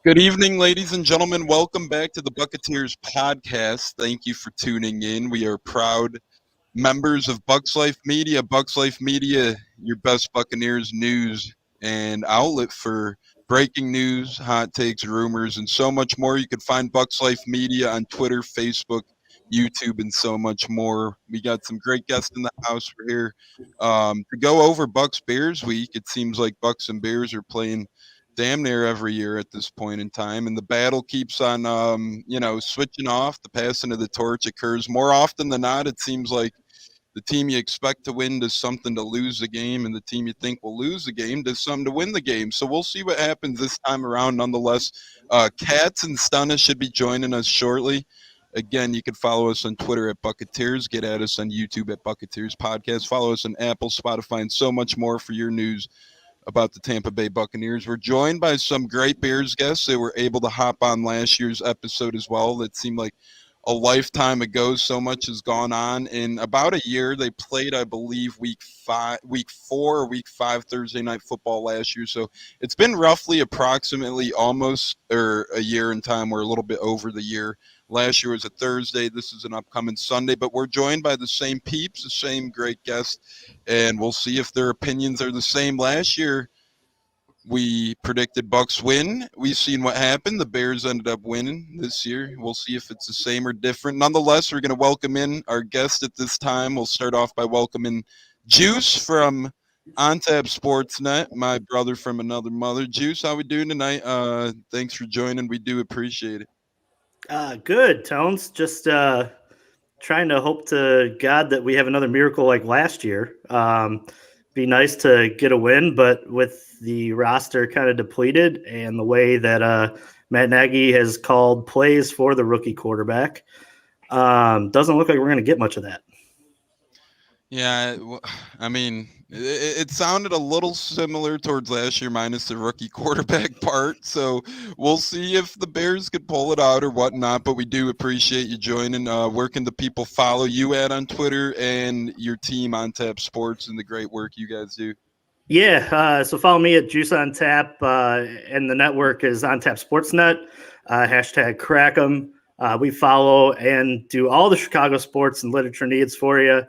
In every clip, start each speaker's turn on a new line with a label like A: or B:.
A: Good evening, ladies and gentlemen. Welcome back to the Buccaneers podcast. Thank you for tuning in. We are proud members of Bucs Life Media. Bucs Life Media, your best Buccaneers news and outlet for breaking news, hot takes, rumors, and so much more. You can find Bucs Life Media on Twitter, Facebook, YouTube, and so much more. We got some great guests in the house. We're here to go over Bucs Bears week. It seems like Bucs and Bears are playing damn near every year at this point in time, and the battle keeps on switching off. The passing of the torch occurs more often than not. It seems like the team you expect to win does something to lose the game, and the team you think will lose the game does something to win the game. So we'll see what happens this time around. Nonetheless, Katz and Stunna should be joining us shortly. Again, you can follow us on Twitter at Buccaneers. Get at us on YouTube at Buccaneers Podcast. Follow us on Apple, Spotify, and so much more for your news about the Tampa Bay Buccaneers. We're joined by some great Bears guests. They were able to hop on last year's episode as well. That seemed like a lifetime ago. So much has gone on. In about a year, they played, I believe, week 4 or week 5 Thursday Night Football last year. So it's been roughly approximately almost or a year in time. We're a little bit over the year. Last year was a Thursday. This is an upcoming Sunday. But we're joined by the same peeps, the same great guests, and we'll see if their opinions are the same. Last year, we predicted Bucs win. We've seen what happened. The Bears ended up winning this year. We'll see if it's the same or different. Nonetheless, we're going to welcome in our guest at this time. We'll start off by welcoming Juice from Untitled Sportsnet, my brother from another mother. Juice, how we doing tonight? Thanks for joining. We do appreciate it.
B: Good, Tones. Just trying to hope to God that we have another miracle like last year. Be nice to get a win, but with the roster kind of depleted and the way that Matt Nagy has called plays for the rookie quarterback, doesn't look like we're going to get much of that.
A: Yeah, I mean, it sounded a little similar towards last year, minus the rookie quarterback part. So we'll see if the Bears could pull it out or whatnot. But we do appreciate you joining. Where can the people follow you at on Twitter and your team on Tap Sports and the great work you guys do?
B: Yeah, so follow me at Juice on Tap, and the network is on Tap Sportsnet. Hashtag Crack'em. We follow and do all the Chicago sports and literature needs for you.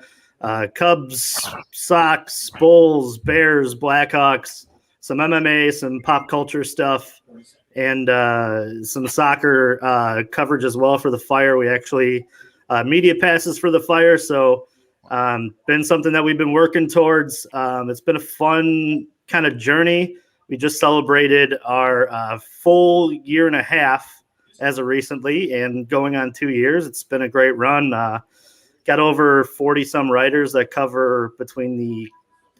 B: Cubs, Sox, Bulls, Bears, Blackhawks, some MMA, some pop culture stuff, and some soccer coverage as well for the Fire. We actually media passes for the Fire, so been something that we've been working towards. It's been a fun kind of journey. We just celebrated our full year and a half as of recently, and going on 2 years. It's been a great run. Got over 40 some writers that cover between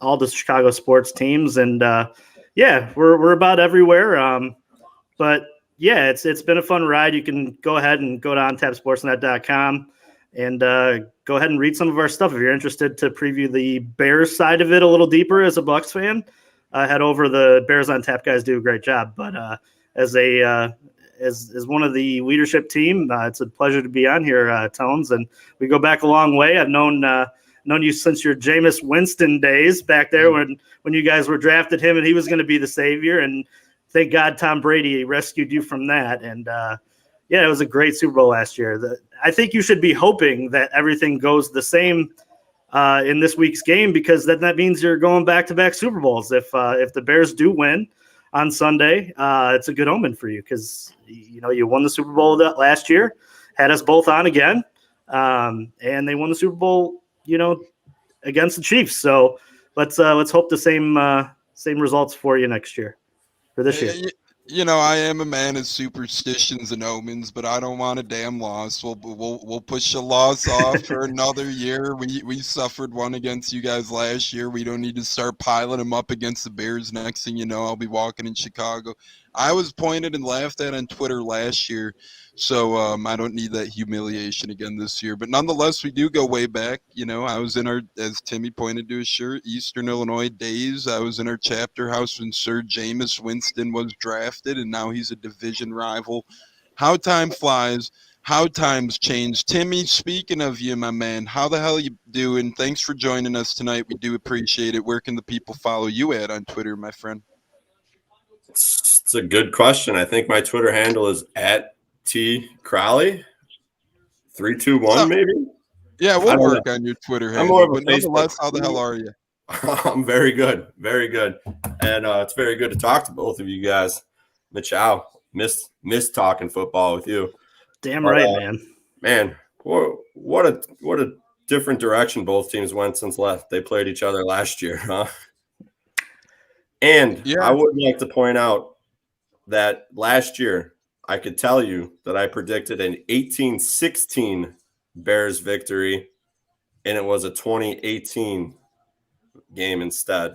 B: all the Chicago sports teams, and we're about everywhere. But yeah, it's been a fun ride. You can go ahead and go to ontapsportsnet.com and go ahead and read some of our stuff if you're interested to preview the Bears side of it a little deeper as a Bucs fan. Head over. The Bears on Tap guys do a great job, but as one of the leadership team, it's a pleasure to be on here, Tones, and we go back a long way. I've known you since your Jameis Winston days back there when you guys were drafted him and he was going to be the savior, and thank God Tom Brady rescued you from that. And it was a great Super Bowl last year. I think you should be hoping that everything goes the same in this week's game, because that means you're going back-to-back Super Bowls. If the Bears do win on Sunday, it's a good omen for you, because you won the Super Bowl last year, had us both on again, and they won the Super Bowl, against the Chiefs. So let's hope the same results for you next year, for this year.
A: I am a man of superstitions and omens, but I don't want a damn loss. We'll push the loss off for another year. We suffered one against you guys last year. We don't need to start piling them up against the Bears. Next thing you know, I'll be walking in Chicago. I was pointed and laughed at on Twitter last year, so I don't need that humiliation again this year. But nonetheless, we do go way back. I was in as Timmy pointed to his shirt, Eastern Illinois days. I was in our chapter house when Sir Jameis Winston was drafted, and now he's a division rival. How time flies. How times change. Timmy, speaking of you, my man, how the hell you doing? Thanks for joining us tonight. We do appreciate it. Where can the people follow you at on Twitter, my friend?
C: It's a good question. I think my Twitter handle is @TCrowley 321 maybe.
A: Yeah, we'll work on your Twitter handle.
C: I'm more of a
A: But nonetheless,
C: Facebook.
A: how the hell are you?
C: I'm very good, very good, and it's very good to talk to both of you guys. Michow, miss talking football with you.
B: Damn right, man.
C: Man, what a different direction both teams went since they played each other last year, huh? And
A: Yeah.
C: I would like to point out that last year I could tell you that I predicted an 18-16 Bears victory, and it was a 2018 game instead.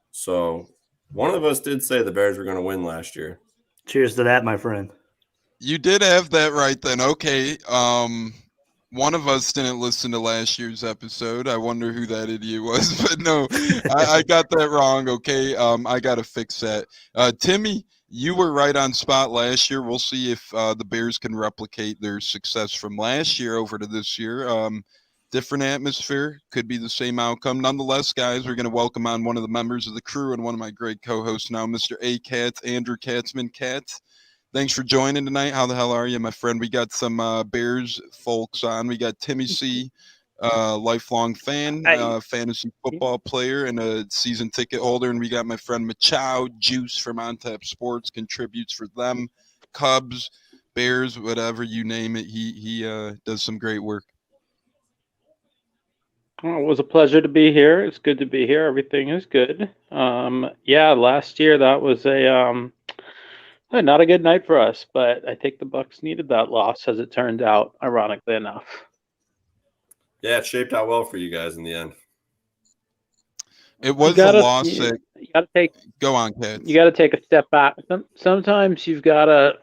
C: So one of us did say the Bears were going to win last year.
B: Cheers to that, my friend.
A: You did have that right then. Okay. One of us didn't listen to last year's episode. I wonder who that idiot was, but no, I got that wrong. Okay. I got to fix that. Timmy, you were right on spot last year. We'll see if the Bears can replicate their success from last year over to this year. Different atmosphere, could be the same outcome. Nonetheless, guys, we're going to welcome on one of the members of the crew and one of my great co-hosts now, Mr. A. Katz, Andrew Katzman. Katz, thanks for joining tonight. How the hell are you, my friend? We got some Bears folks on. We got Timmy C., lifelong fan, fantasy football player, and a season ticket holder. And we got my friend Michow Juice from Untitled Sports, contributes for them, Cubs, Bears, whatever you name it. He does some great work.
D: Well, it was a pleasure to be here. It's good to be here. Everything is good. Yeah, last year that was not a good night for us, but I think the Bucs needed that loss, as it turned out, ironically enough.
C: Yeah, it shaped out well for you guys in the end.
A: It was a loss.
D: You gotta take.
A: Go on, Katz.
D: You got to take a step back. Sometimes you've got to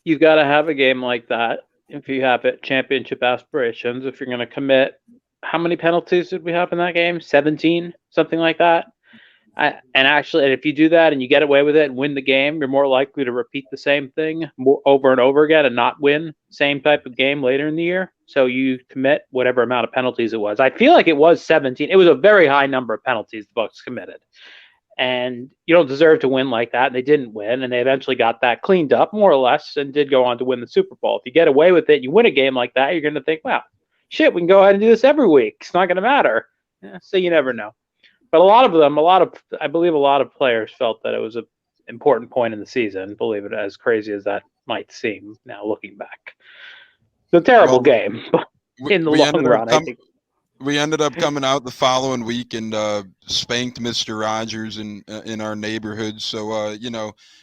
D: have a game like that. If you have it, championship aspirations, if you're going to commit, how many penalties did we have in that game? 17, something like that. And if you do that and you get away with it and win the game, you're more likely to repeat the same thing over and over again and not win same type of game later in the year. So you commit whatever amount of penalties it was. I feel like it was 17. It was a very high number of penalties the Bucs committed. And you don't deserve to win like that. And they didn't win. And they eventually got that cleaned up, more or less, and did go on to win the Super Bowl. If you get away with it, you win a game like that, you're going to think, wow, shit, we can go ahead and do this every week. It's not going to matter. Yeah, so you never know. But I believe a lot of players felt that it was an important point in the season, believe it, as crazy as that might seem now looking back. It's a terrible game in the long run, I think.
A: We ended up coming out the following week and spanked Mr. Rogers in our neighborhood. So,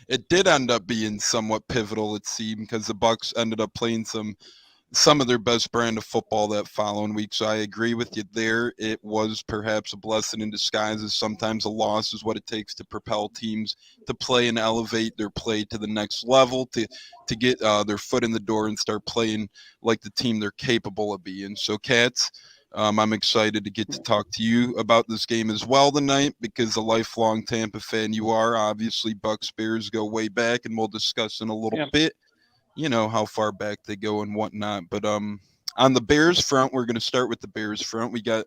A: it did end up being somewhat pivotal, it seemed, because the Bucs ended up playing some of their best brand of football that following week. So I agree with you there. It was perhaps a blessing in disguise, as sometimes a loss is what it takes to propel teams to play and elevate their play to the next level, to get their foot in the door and start playing like the team they're capable of being. So, Katz, I'm excited to get to talk to you about this game as well tonight, because a lifelong Tampa fan you are. Obviously, Bucs Bears go way back, and we'll discuss in a little bit, how far back they go and whatnot. But on the Bears front, we're going to start with the Bears front. We got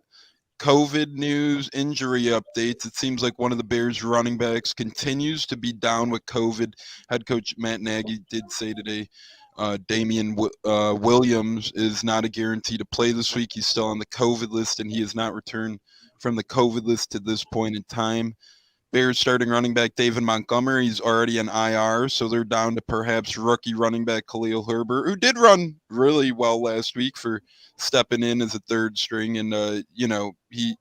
A: COVID news, injury updates. It seems like one of the Bears running backs continues to be down with COVID. Head coach Matt Nagy did say today Damian Williams is not a guarantee to play this week. He's still on the COVID list, and he has not returned from the COVID list to this point in time. Bears starting running back David Montgomery, he's already on IR, so they're down to perhaps rookie running back Khalil Herbert, who did run really well last week for stepping in as a third string, and he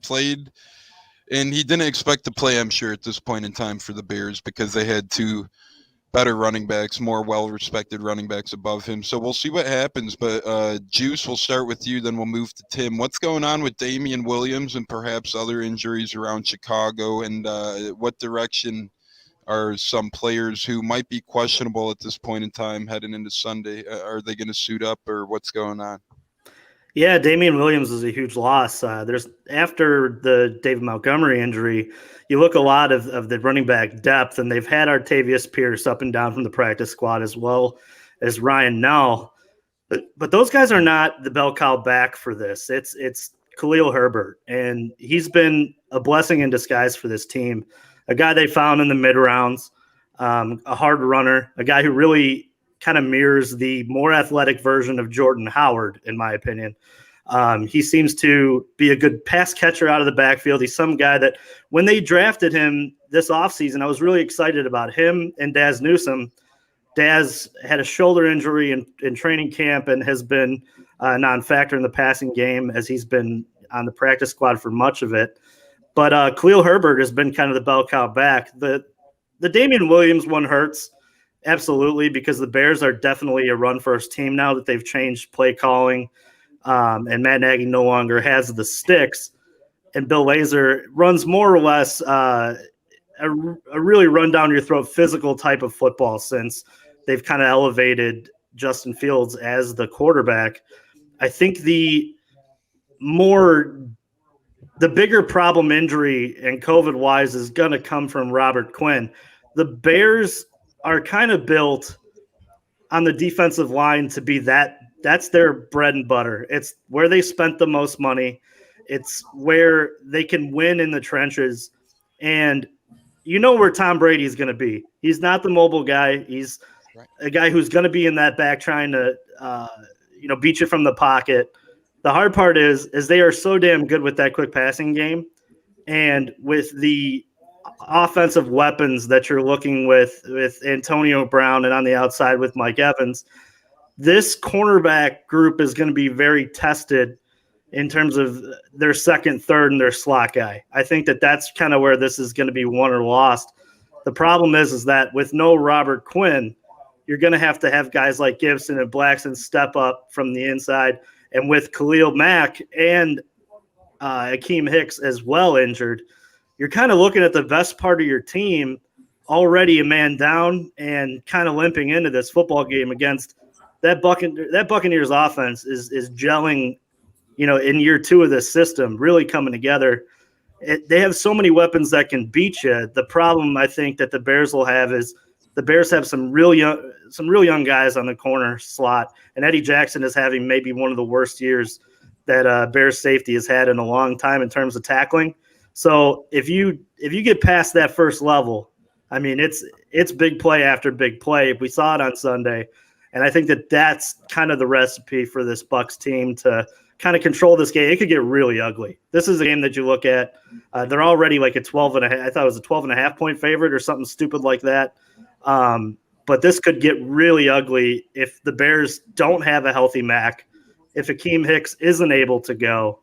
A: played, and he didn't expect to play, I'm sure, at this point in time for the Bears, because they had two better running backs, more well-respected running backs above him. So we'll see what happens. But Juice, we'll start with you, then we'll move to Tim. What's going on with Damian Williams and perhaps other injuries around Chicago? And what direction are some players who might be questionable at this point in time heading into Sunday? Are they going to suit up, or what's going on?
B: Yeah, Damian Williams is a huge loss. There's after the David Montgomery injury, you look a lot of the running back depth, and they've had Artavius Pierce up and down from the practice squad, as well as Ryan Nell. But those guys are not the bell cow back for this. It's Khalil Herbert, and he's been a blessing in disguise for this team. a guy they found in the mid rounds, a hard runner, a guy who really kind of mirrors the more athletic version of Jordan Howard, in my opinion. He seems to be a good pass catcher out of the backfield. He's some guy that when they drafted him this offseason, I was really excited about him and Daz Newsome. Daz had a shoulder injury in training camp and has been a non-factor in the passing game as he's been on the practice squad for much of it. But Khalil Herbert has been kind of the bell cow back. The Damian Williams one hurts, absolutely, because the Bears are definitely a run-first team now that they've changed play calling, and Matt Nagy no longer has the sticks, and Bill Lazor runs more or less a really run-down-your-throat physical type of football since they've kind of elevated Justin Fields as the quarterback. I think the bigger problem injury and COVID-wise is going to come from Robert Quinn. The Bears are kind of built on the defensive line to be that's their bread and butter. It's where they spent the most money. It's where they can win in the trenches. And you know where Tom Brady is going to be. He's not the mobile guy. He's a guy who's going to be in that back trying to beat you from the pocket. The hard part is they are so damn good with that quick passing game, and with the offensive weapons that you're looking with Antonio Brown and on the outside with Mike Evans, this cornerback group is going to be very tested in terms of their second, third, and their slot guy. I think that's kind of where this is going to be won or lost. The problem is that with no Robert Quinn, you're going to have guys like Gibson and Blackson step up from the inside. And with Khalil Mack and Akeem Hicks as well injured, you're kind of looking at the best part of your team already a man down and kind of limping into this football game against that Buccaneers offense is gelling, in year two of this system, really coming together. They have so many weapons that can beat you. The problem I think that the Bears will have is the Bears have some real young guys on the corner slot, and Eddie Jackson is having maybe one of the worst years that Bears safety has had in a long time in terms of tackling. So if you get past that first level, I mean, it's big play after big play. We saw it on Sunday, and I think that's kind of the recipe for this Bucs team to kind of control this game. It could get really ugly. This is a game that you look at. They're already like a 12.5. I thought it was a 12.5 point favorite or something stupid like that. But this could get really ugly if the Bears don't have a healthy Mack, if Akeem Hicks isn't able to go,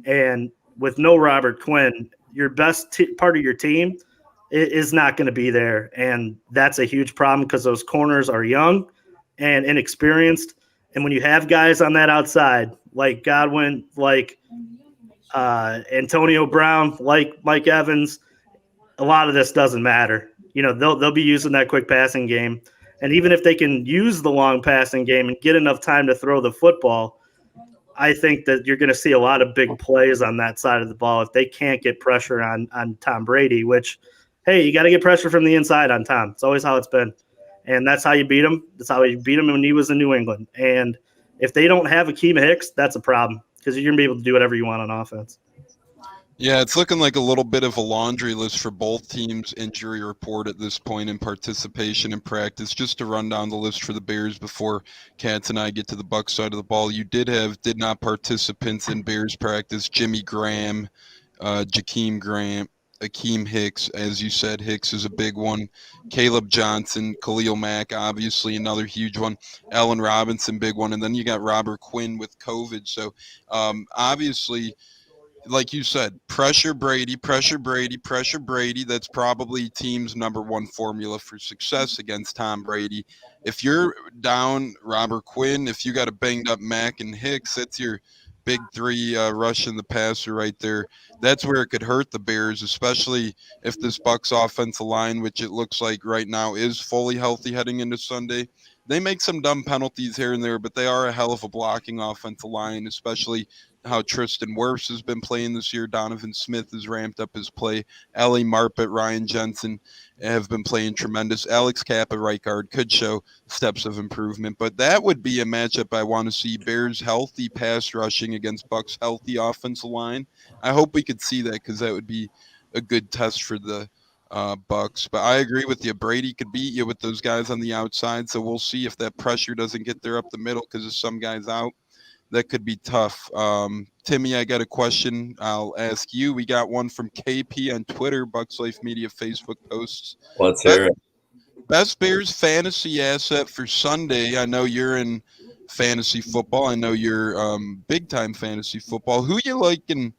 B: and with no Robert Quinn, your best part of your team is not going to be there. And that's a huge problem because those corners are young and inexperienced. And when you have guys on that outside, like Godwin, like Antonio Brown, like Mike Evans, a lot of this doesn't matter. They'll be using that quick passing game. And even if they can use the long passing game and get enough time to throw the football, I think that you're going to see a lot of big plays on that side of the ball if they can't get pressure on Tom Brady, which, hey, you got to get pressure from the inside on Tom. It's always how it's been. And that's how you beat him. That's how you beat him when he was in New England. And if they don't have Akeem Hicks, that's a problem because you're going to be able to do whatever you want on offense.
A: Yeah, it's looking like a little bit of a laundry list for both teams' injury report at this point in participation in practice. Just to run down the list for the Bears before Katz and I get to the Bucs side of the ball, you did not participants in Bears practice: Jimmy Graham, Jakeem Grant, Akeem Hicks. As you said, Hicks is a big one. Caleb Johnson, Khalil Mack, obviously another huge one. Allen Robinson, big one. And then you got Robert Quinn with COVID. So obviously, like you said, pressure Brady. That's probably team's number one formula for success against Tom Brady. If you're down Robert Quinn, if you got a banged up Mack and Hicks, that's your big three rushing the passer right there. That's where it could hurt the Bears, especially if this Bucs offensive line, which it looks like right now is fully healthy heading into Sunday. They make some dumb penalties here and there, but they are a hell of a blocking offensive line, especially how Tristan Wirfs has been playing this year. Donovan Smith has ramped up his play. Ali Marpet, Ryan Jensen have been playing tremendous. Alex Kapp at right guard could show steps of improvement, but that would be a matchup I want to see. Bears healthy pass rushing against Bucs healthy offensive line. I hope we could see that because that would be a good test for the Bucs. But I agree with you. Brady could beat you with those guys on the outside, so we'll see if that pressure doesn't get there up the middle because of some guys out. That could be tough. Timmy, I got a question. I'll ask you. We got one from KP on Twitter, Bucs Life Media Facebook posts.
C: Let's hear it.
A: Best Bears fantasy asset for Sunday. I know you're in fantasy football. I know you're big time fantasy football. Who you liking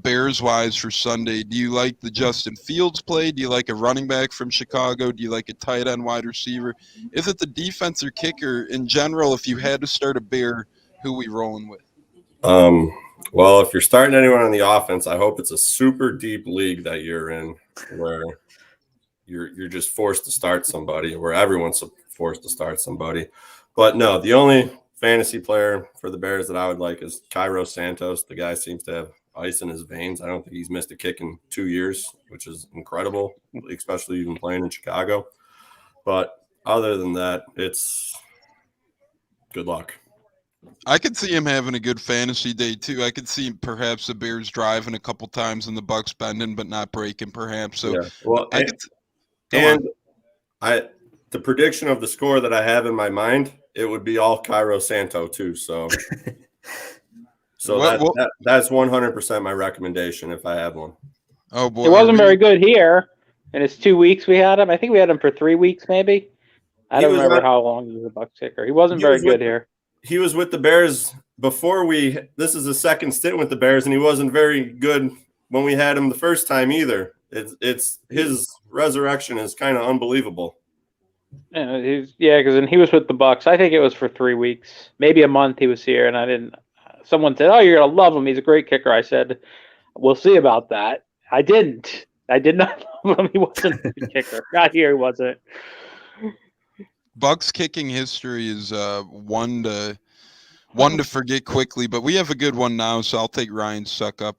A: Bears wise for Sunday? Do you like the Justin Fields play? Do you like a running back from Chicago? Do you like a tight end wide receiver? Is it the defense or kicker in general? If you had to start a Bear, who we rolling with?
C: Well, if you're starting anyone on the offense, I hope it's a super deep league that you're in where you're just forced to start somebody, where everyone's forced to start somebody. But no, the only fantasy player for the Bears that I would like is Cairo Santos. The guy seems to have ice in his veins. I don't think he's missed a kick in 2 years, which is incredible, especially even playing in Chicago. But other than that, it's good luck.
A: I could see him having a good fantasy day too. I could see perhaps the Bears driving a couple times and the Bucs bending but not breaking, perhaps. So
C: yeah. Well, the prediction of the score that I have in my mind, it would be all Cairo Santos too. So, that's 100% my recommendation if I have one.
A: Oh boy,
D: it wasn't very good here. In his 2 weeks we had him. I think we had him for 3 weeks, maybe. I don't remember how long he was a Bucs kicker. He wasn't very good here.
C: He was with the Bears before this is his second stint with the Bears, and he wasn't very good when we had him the first time either. It's his resurrection is kind of unbelievable.
D: Yeah, because he was with the Bucs. I think it was for 3 weeks, maybe a month. He was here, and I didn't. Someone said, "Oh, you're gonna love him. He's a great kicker." I said, "We'll see about that." I didn't. I did not love him. He wasn't a good kicker. Not here. He wasn't.
A: Bucs kicking history is one to forget quickly, but we have a good one now, so I'll take Ryan Suckup.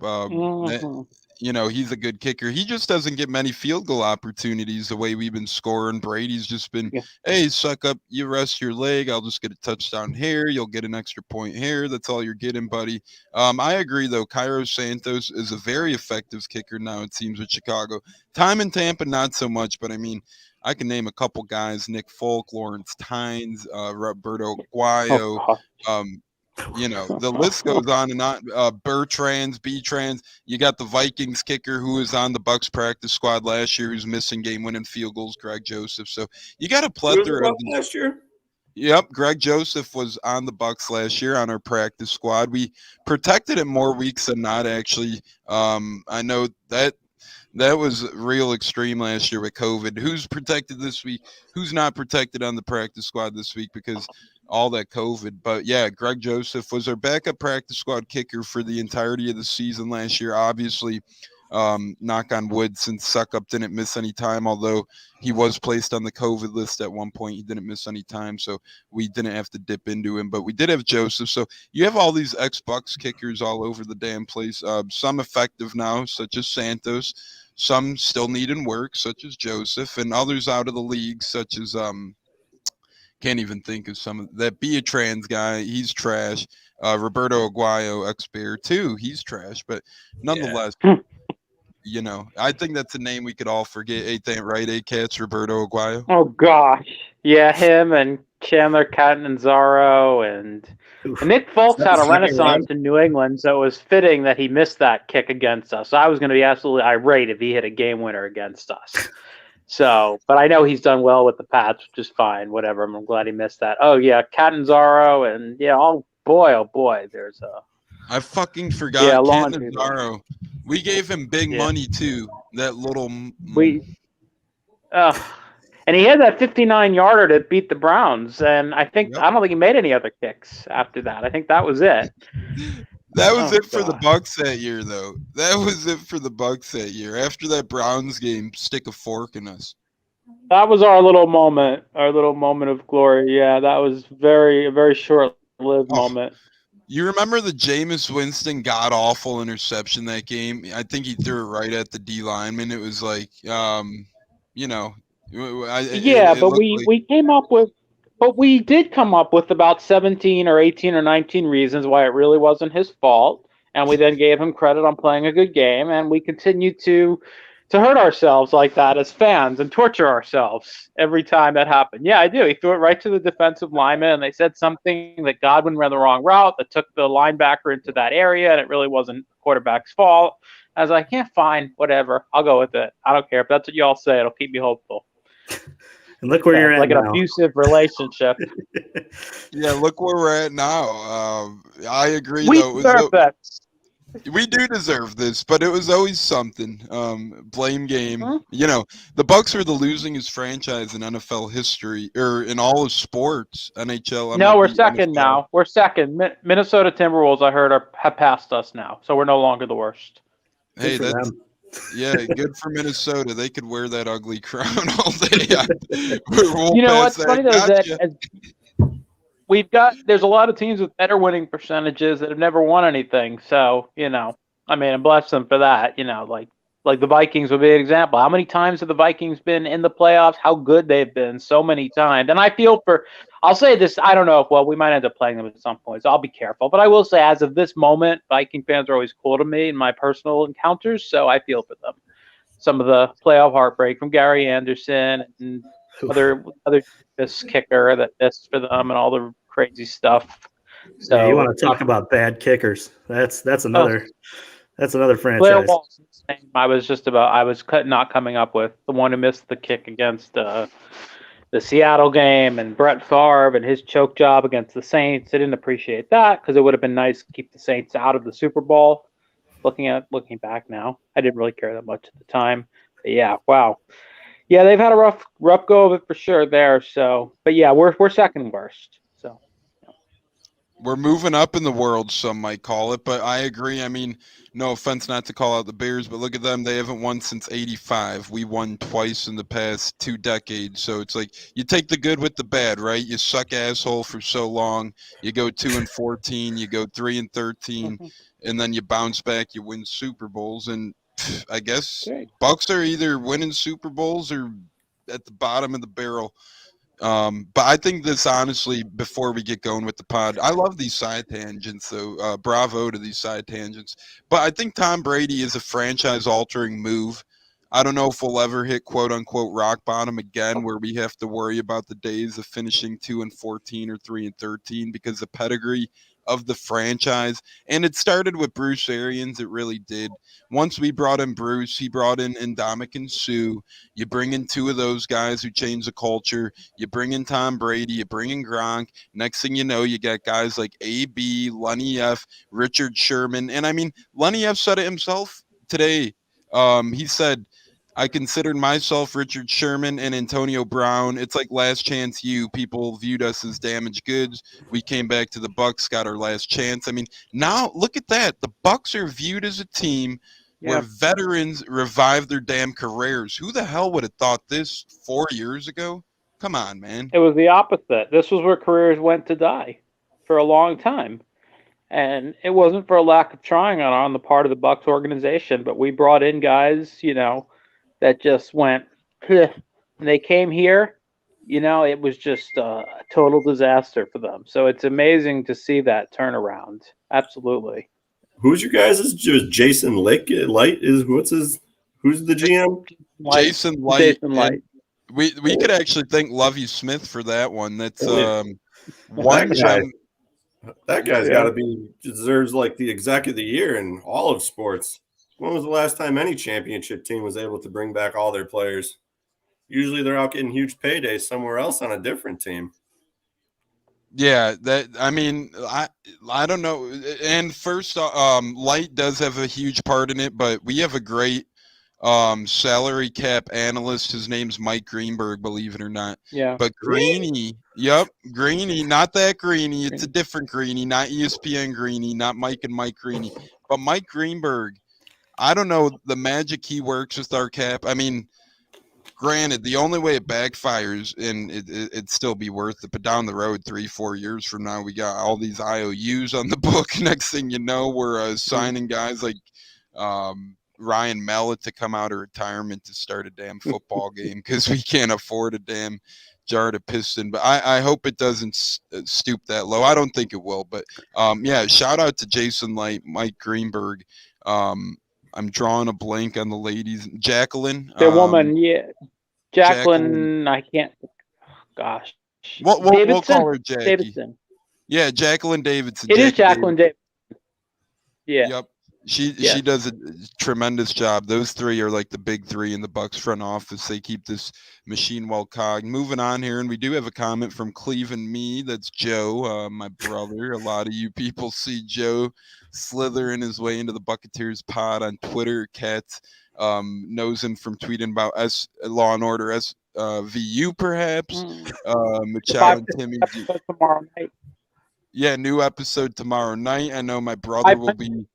A: He's a good kicker. He just doesn't get many field goal opportunities the way we've been scoring. Brady's just been, hey, Suckup, you rest your leg. I'll just get a touchdown here. You'll get an extra point here. That's all you're getting, buddy. I agree, though. Cairo Santos is a very effective kicker now, it seems, with Chicago. Time in Tampa, not so much, but I mean, I can name a couple guys: Nick Folk, Lawrence Tynes, Roberto Aguayo. The list goes on and on. Bertrands, B-Trans. You got the Vikings kicker who was on the Bucs practice squad last year, who's missing game-winning field goals, Greg Joseph. So you got a plethora of
C: last year.
A: Yep, Greg Joseph was on the Bucs last year on our practice squad. We protected him more weeks than not, actually. I know that was real extreme last year with COVID. Who's protected this week? Who's not protected on the practice squad this week because all that COVID? But yeah, Greg Joseph was our backup practice squad kicker for the entirety of the season last year. Obviously, knock on wood, since Suckup didn't miss any time, although he was placed on the COVID list at one point. He didn't miss any time, so we didn't have to dip into him. But we did have Joseph. So you have all these ex-Bucs kickers all over the damn place. Some effective now, such as Santos. Some still needing work, such as Joseph, and others out of the league, such as can't even think of some of that. Beatrans guy, he's trash. Roberto Aguayo, ex-Bear too, he's trash. But nonetheless, I think that's a name we could all forget. Ain't that right, Cats? Roberto Aguayo.
D: Oh gosh, yeah, him and Chandler Catanzaro and Nick Folks had a renaissance in New England, so it was fitting that he missed that kick against us. So I was going to be absolutely irate if he hit a game winner against us. So, but I know he's done well with the Pats, which is fine. Whatever. I'm glad he missed that. Oh yeah, Catanzaro and oh boy, there's a.
A: I fucking forgot Catanzaro. We gave him big money too. That little.
D: And he had that 59-yarder to beat the Browns, and I don't think he made any other kicks after that. I think that was it.
A: That was it for the Bucs that year, though. That was it for the Bucs that year. After that Browns game, stick a fork in us.
D: That was our little moment of glory. Yeah, that was a very short-lived moment.
A: You remember the Jameis Winston god-awful interception that game? I think he threw it right at the D lineman. It was like,
D: we did come up with about 17 or 18 or 19 reasons why it really wasn't his fault, and we then gave him credit on playing a good game, and we continued to to hurt ourselves like that as fans and torture ourselves every time that happened. Yeah, I do. He threw it right to the defensive lineman, and they said something that Godwin ran the wrong route that took the linebacker into that area, and it really wasn't the quarterback's fault. I was like, yeah, fine, whatever. I'll go with it. I don't care. If that's what y'all say, it'll keep me hopeful.
B: And look where you're at
D: like
B: now.
D: An abusive relationship.
A: Yeah, look where we're at now. I agree,
D: We
A: though.
D: deserve that.
A: We do deserve this, but it was always something. Blame game.
D: Huh?
A: You know, the Bucs are the losingest franchise in NFL history, or in all of sports. NHL.
D: No, we're
A: MLB,
D: second
A: NFL.
D: now. We're second. Minnesota Timberwolves, I heard, have passed us now, so we're no longer the worst.
A: Hey,
B: Good for
A: that's
B: them.
A: yeah, good for Minnesota. They could wear that ugly crown all day. We'll
D: You know
A: pass
D: what's funny though is
A: Gotcha.
D: that there's a lot of teams with better winning percentages that have never won anything. So I mean, and bless them for that. Like the Vikings would be an example. How many times have the Vikings been in the playoffs? How good they've been so many times. And I feel I'll say this, I don't know if, well, we might end up playing them at some point, so I'll be careful. But I will say, as of this moment, Viking fans are always cool to me in my personal encounters, so I feel for them. Some of the playoff heartbreak from Gary Anderson and other this kicker that missed for them and all the crazy stuff. So
B: Yeah, you want to talk about bad kickers? That's another
D: Blair
B: franchise.
D: Walsh, I was not coming up with the one who missed the kick against the Seattle game, and Brett Favre and his choke job against the Saints. I didn't appreciate that because it would have been nice to keep the Saints out of the Super Bowl. Looking back now, I didn't really care that much at the time. But yeah, wow. Yeah, they've had a rough go of it for sure there. So, but yeah, we're second worst. So
A: We're moving up in the world, some might call it, but I agree. I mean, no offense not to call out the Bears, but look at them. They haven't won since 85. We won twice in the past 2 decades. So it's like you take the good with the bad, right? You suck asshole for so long. You go 2-14, you go 3-13, and then you bounce back, you win Super Bowls. And I guess
D: great.
A: Bucs are either winning Super Bowls or at the bottom of the barrel. But I think this, honestly, before we get going with the pod, I love these side tangents, so bravo to these side tangents. But I think Tom Brady is a franchise-altering move. I don't know if we'll ever hit quote-unquote rock bottom again, where we have to worry about the days of finishing 2-14 or 3-13 because the pedigree of the franchise. And it started with Bruce Arians. It really did. Once we brought in Bruce, he brought in Ndamukong Suh. You bring in 2 of those guys who changed the culture. You bring in Tom Brady. You bring in Gronk. Next thing you know, you got guys like AB, Lenny F., Richard Sherman. And I mean, Lenny F. said it himself today. He said, I considered myself Richard Sherman and Antonio Brown. It's like last chance you. People viewed us as damaged goods. We came back to the Bucs, got our last chance. I mean, now look at that. The Bucs are viewed as a team where veterans revive their damn careers. Who the hell would have thought this 4 years ago? Come on, man.
D: It was the opposite. This was where careers went to die for a long time. And it wasn't for a lack of trying on the part of the Bucs organization, but we brought in guys, that just went, and they came here, it was just a total disaster for them. So it's amazing to see that turnaround. Absolutely.
C: Who's your guys? Is just Jason Light? Who's the GM?
A: Jason Light.
D: Jason Light.
A: We could actually thank Lovie Smith for that one. That's
C: one gem. That guy's got to deserves like the exec of the year in all of sports. When was the last time any championship team was able to bring back all their players? Usually they're out getting huge paydays somewhere else on a different team.
A: Yeah, I don't know. And first, Light does have a huge part in it, but we have a great salary cap analyst. His name's Mike Greenberg, believe it or not.
D: Yeah.
A: But Greeny, Greeny, not that Greeny. It's a different Greeny, not ESPN Greeny, not Mike and Mike Greeny, but Mike Greenberg. I don't know the magic he works with our cap. I mean, granted, the only way it backfires, and it'd still be worth it, but down the road, 3-4 years from now, we got all these IOUs on the book. Next thing you know, we're signing guys like Ryan Mallett to come out of retirement to start a damn football game because we can't afford a damn jar to piston. But I hope it doesn't stoop that low. I don't think it will. But, shout out to Jason Light, Mike Greenberg. I'm drawing a blank on the ladies. Jacqueline.
D: The woman, yeah. Jacqueline, I can't. Gosh.
A: We'll call her Jackie.
D: Davidson.
A: Yeah, Jacqueline Davidson.
D: It is Jacqueline Davidson. Yeah.
A: Yep. She does a tremendous job. Those three are like the big three in the Bucs front office. They keep this machine well cogged. Moving on here, and we do have a comment from Cleveland Me. That's Joe, my brother. A lot of you people see Joe slithering his way into the Buccaneers pod on Twitter. Cat knows him from tweeting about Law and Order VU perhaps. Chow and Timmy.
D: Tomorrow night.
A: Yeah, new episode tomorrow night. I know my brother will be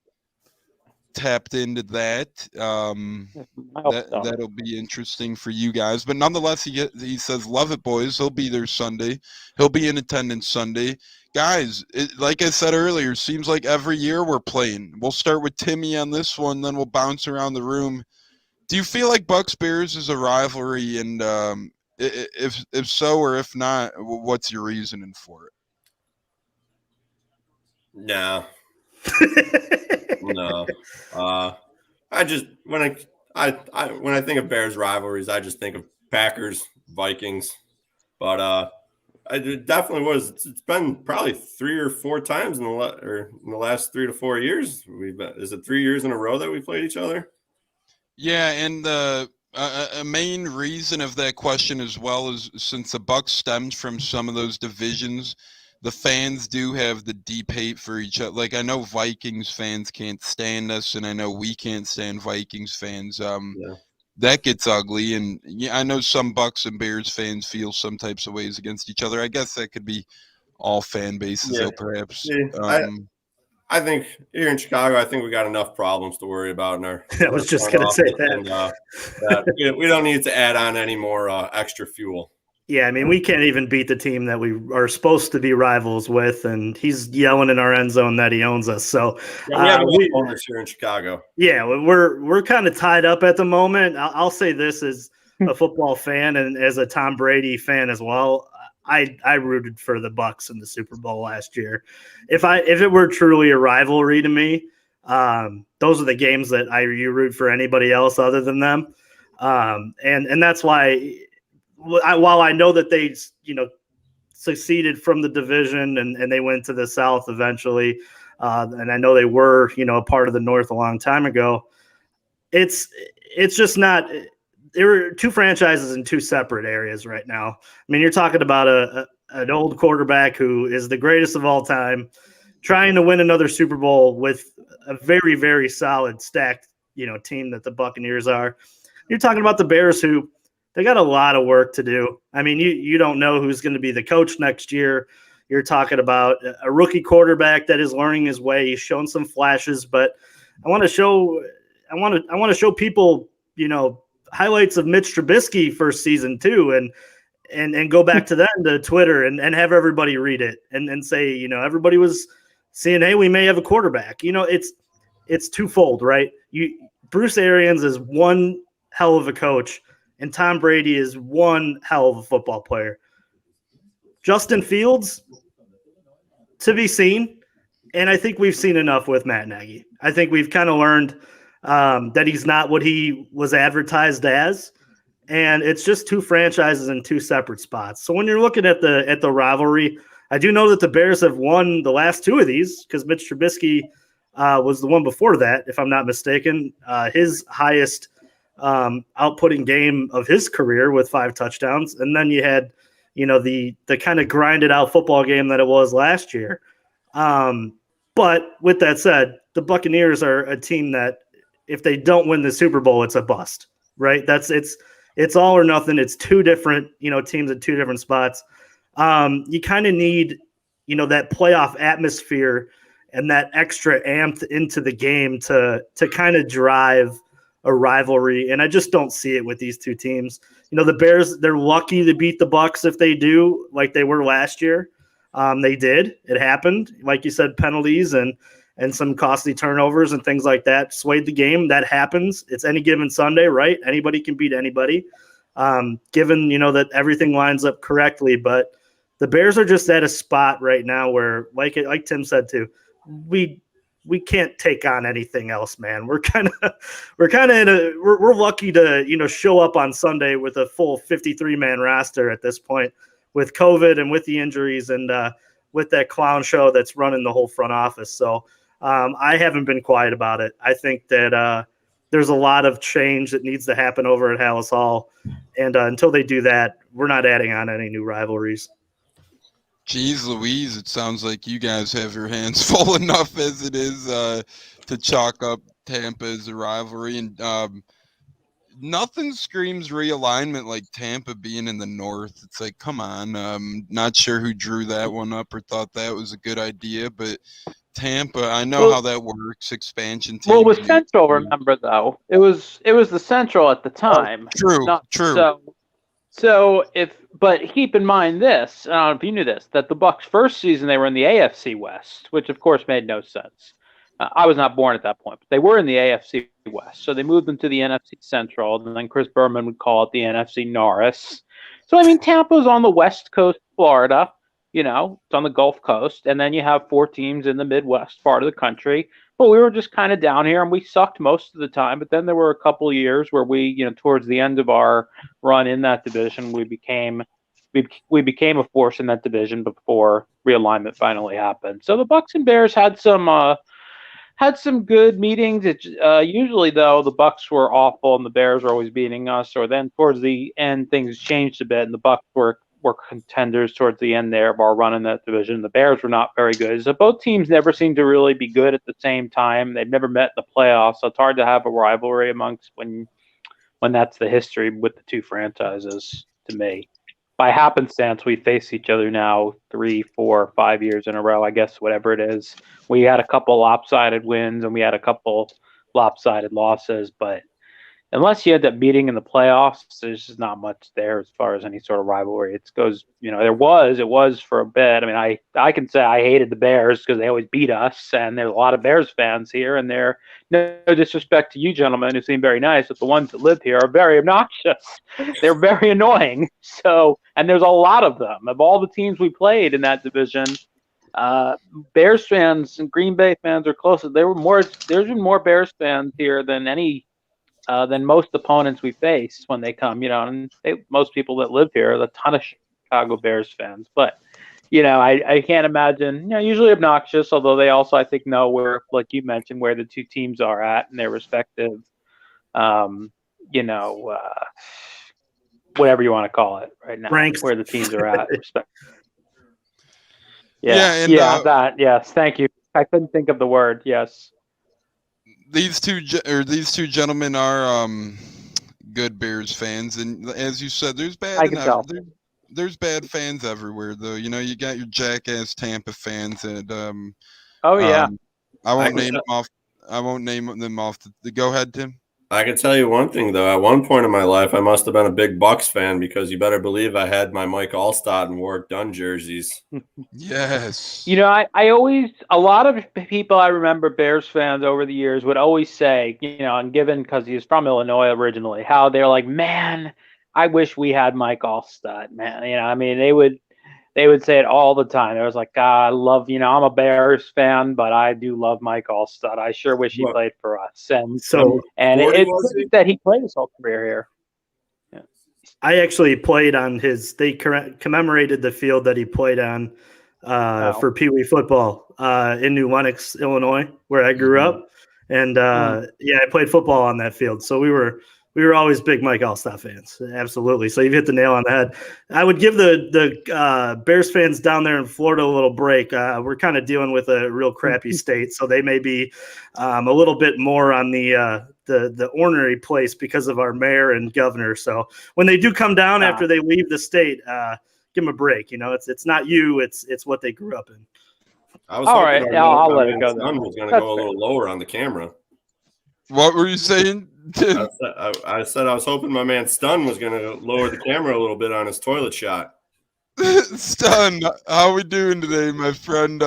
A: tapped into that. That'll be interesting for you guys. But nonetheless, he says, love it, boys. He'll be there Sunday. He'll be in attendance Sunday. Guys, like I said earlier, seems like every year we're playing. We'll start with Timmy on this one, then we'll bounce around the room. Do you feel like Bucs Bears is a rivalry? And if so or if not, what's your reasoning for it?
C: No. No. I just when I think of Bears rivalries, I just think of Packers, Vikings. But it definitely was. It's been probably 3 or 4 times in the last 3 to 4 years. Is it 3 years in a row that we played each other?
A: Yeah, and a main reason of that question as well is since the Bucs stems from some of those divisions, the fans do have the deep hate for each other. Like, I know Vikings fans can't stand us, and I know we can't stand Vikings fans. That gets ugly, and yeah, I know some Bucs and Bears fans feel some types of ways against each other. I guess that could be all fan bases, though, perhaps.
C: Yeah, I think here in Chicago, I think we got enough problems to worry about in our.
B: I was just going to say that.
C: And, we don't need to add on any more extra fuel.
B: Yeah, I mean, we can't even beat the team that we are supposed to be rivals with, and he's yelling in our end zone that he owns us. So
C: we have owners here in Chicago.
B: Yeah, we're kind of tied up at the moment. I'll say this as a football fan and as a Tom Brady fan as well. I rooted for the Bucs in the Super Bowl last year. If it were truly a rivalry to me, those are the games that you root for anybody else other than them, and that's why. While I know that they, succeeded from the division and they went to the South eventually, and I know they were, a part of the North a long time ago, it's just not. There were 2 franchises in 2 separate areas right now. I mean, you're talking about an old quarterback who is the greatest of all time, trying to win another Super Bowl with a very, very solid stacked, team that the Buccaneers are. You're talking about the Bears who. They got a lot of work to do. I mean, you don't know who's going to be the coach next year. You're talking about a rookie quarterback that is learning his way. He's shown some flashes, but I want to show people, highlights of Mitch Trubisky first season too, and go back to that to Twitter and have everybody read it and say, everybody was saying, hey, we may have a quarterback. It's twofold, right? Bruce Arians is one hell of a coach. And Tom Brady is one hell of a football player. Justin Fields, to be seen. And I think we've seen enough with Matt Nagy. I think we've kind of learned that he's not what he was advertised as. And it's just 2 franchises in 2 separate spots. So when you're looking at the rivalry, I do know that the Bears have won the last 2 of these because Mitch Trubisky was the one before that, if I'm not mistaken. His highest outputting game of his career with 5 touchdowns. And then you had, the kind of grinded out football game that it was last year. But with that said, the Buccaneers are a team that if they don't win the Super Bowl, it's a bust, right? It's all or nothing. It's 2 different, teams at 2 different spots. You kind of need, that playoff atmosphere and that extra amped into the game to kind of drive a rivalry, and I just don't see it with these 2 teams. The Bears, they're lucky to beat the Bucs if they do, like they were last year. They did. It happened. Like you said, penalties and some costly turnovers and things like that swayed the game. That happens. It's any given Sunday, right? Anybody can beat anybody, given, that everything lines up correctly. But the Bears are just at a spot right now where, like Tim said too, we we can't take on anything else, man. We're lucky to, show up on Sunday with a full 53-man roster at this point with COVID and with the injuries and with that clown show that's running the whole front office. So I haven't been quiet about it. I think that there's a lot of change that needs to happen over at Hallis Hall. And until they do that, we're not adding on any new rivalries.
A: Jeez Louise, it sounds like you guys have your hands full enough as it is to chalk up Tampa as a rivalry. And nothing screams realignment like Tampa being in the North. It's like, come on. Not sure who drew that one up or thought that was a good idea, but Tampa, I know how that works. Expansion team.
D: Well, it was Central. Remember, though, it was the Central at the time.
A: True.
D: But keep in mind this. I don't know if you knew this, that the Bucs' first season they were in the AFC West, which of course made no sense. I was not born at that point, but they were in the AFC West, so they moved them to the NFC Central, and then Chris Berman would call it the NFC Norris. So I mean, Tampa's on the west coast of Florida. It's on the Gulf Coast, and then you have 4 teams in the Midwest part of the country. But we were just kind of down here, and we sucked most of the time. But then there were a couple of years where we, towards the end of our run in that division, we became a force in that division before realignment finally happened. So the Bucs and Bears had some good meetings. Usually, though, the Bucs were awful and the Bears were always beating us. Or then towards the end, things changed a bit, and the Bucs were contenders towards the end there of our run in that division. The Bears were not very good. So both teams never seemed to really be good at the same time. They've never met in the playoffs, so it's hard to have a rivalry amongst when that's the history with the two franchises, to me. By happenstance, we face each other now 3, 4, 5 years in a row, I guess, whatever it is. We had a couple lopsided wins and we had a couple lopsided losses, but unless you end up meeting in the playoffs, there's just not much there as far as any sort of rivalry. It goes, it was for a bit. I mean, I can say I hated the Bears because they always beat us, and there's a lot of Bears fans here, and they're no disrespect to you gentlemen who seem very nice, but the ones that live here are very obnoxious. They're very annoying. So, and there's a lot of them. Of all the teams we played in that division, Bears fans and Green Bay fans are close. There's been more Bears fans here than most opponents we face when they come, and most people that live here are a ton of Chicago Bears fans. But, I can't imagine, usually obnoxious, although they also, I think, know where, like you mentioned, where the two teams are at in their respective, whatever you want to call it right now,
B: ranks,
D: where the teams are at. Yes. Thank you. I couldn't think of the word. Yes.
A: These two gentlemen are good Bears fans, and as you said, there's bad fans everywhere, though. You got your jackass Tampa fans, and I won't name them off. Go ahead, Tim.
C: I can tell you one thing, though. At one point in my life, I must have been a big Bucs fan, because you better believe I had my Mike Allstott and Warwick Dunn jerseys.
A: Yes.
D: I always, a lot of people I remember, Bears fans over the years, would always say, and given because he's from Illinois originally, how they're like, man, I wish we had Mike Allstott, man. They would say it all the time. It was like, I love, I'm a Bears fan, but I do love Mike Allstott. I sure wish he played for us. And it's that he played his whole career here. Yeah.
B: I actually played on they commemorated the field that he played on for Pee Wee football in New Lenox, Illinois, where I grew up. And I played football on that field. So we were always big Mike Allstott fans. Absolutely. So you've hit the nail on the head. I would give the Bears fans down there in Florida a little break. We're kind of dealing with a real crappy state, so they may be a little bit more on the ornery place because of our mayor and governor. So when they do come down after they leave the state, give them a break. It's not you. It's what they grew up in.
D: All right. I'll let it go.
C: Son was going to go a little lower on the camera.
A: What were you saying, Tim?
C: I said I was hoping my man Stun was going to lower the camera a little bit on his toilet shot.
A: Stun, how we doing today, my friend?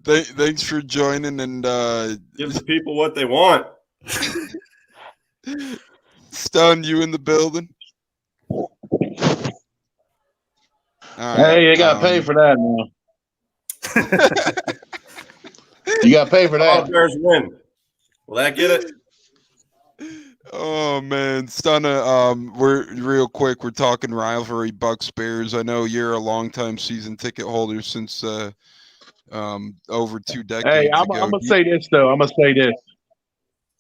A: Thanks for joining, and
C: give the people what they want.
A: Stun, you in the building?
E: Hey, you got to pay for that now. You got to pay for
C: All
E: that.
C: Bears win. Will that get it?
A: Oh man, Stunna. We're real quick. We're talking rivalry, Bucs Bears. I know you're a longtime season ticket holder since over 2 decades
E: Hey, I'm
A: ago.
E: going to say this, though. I'm going to say this.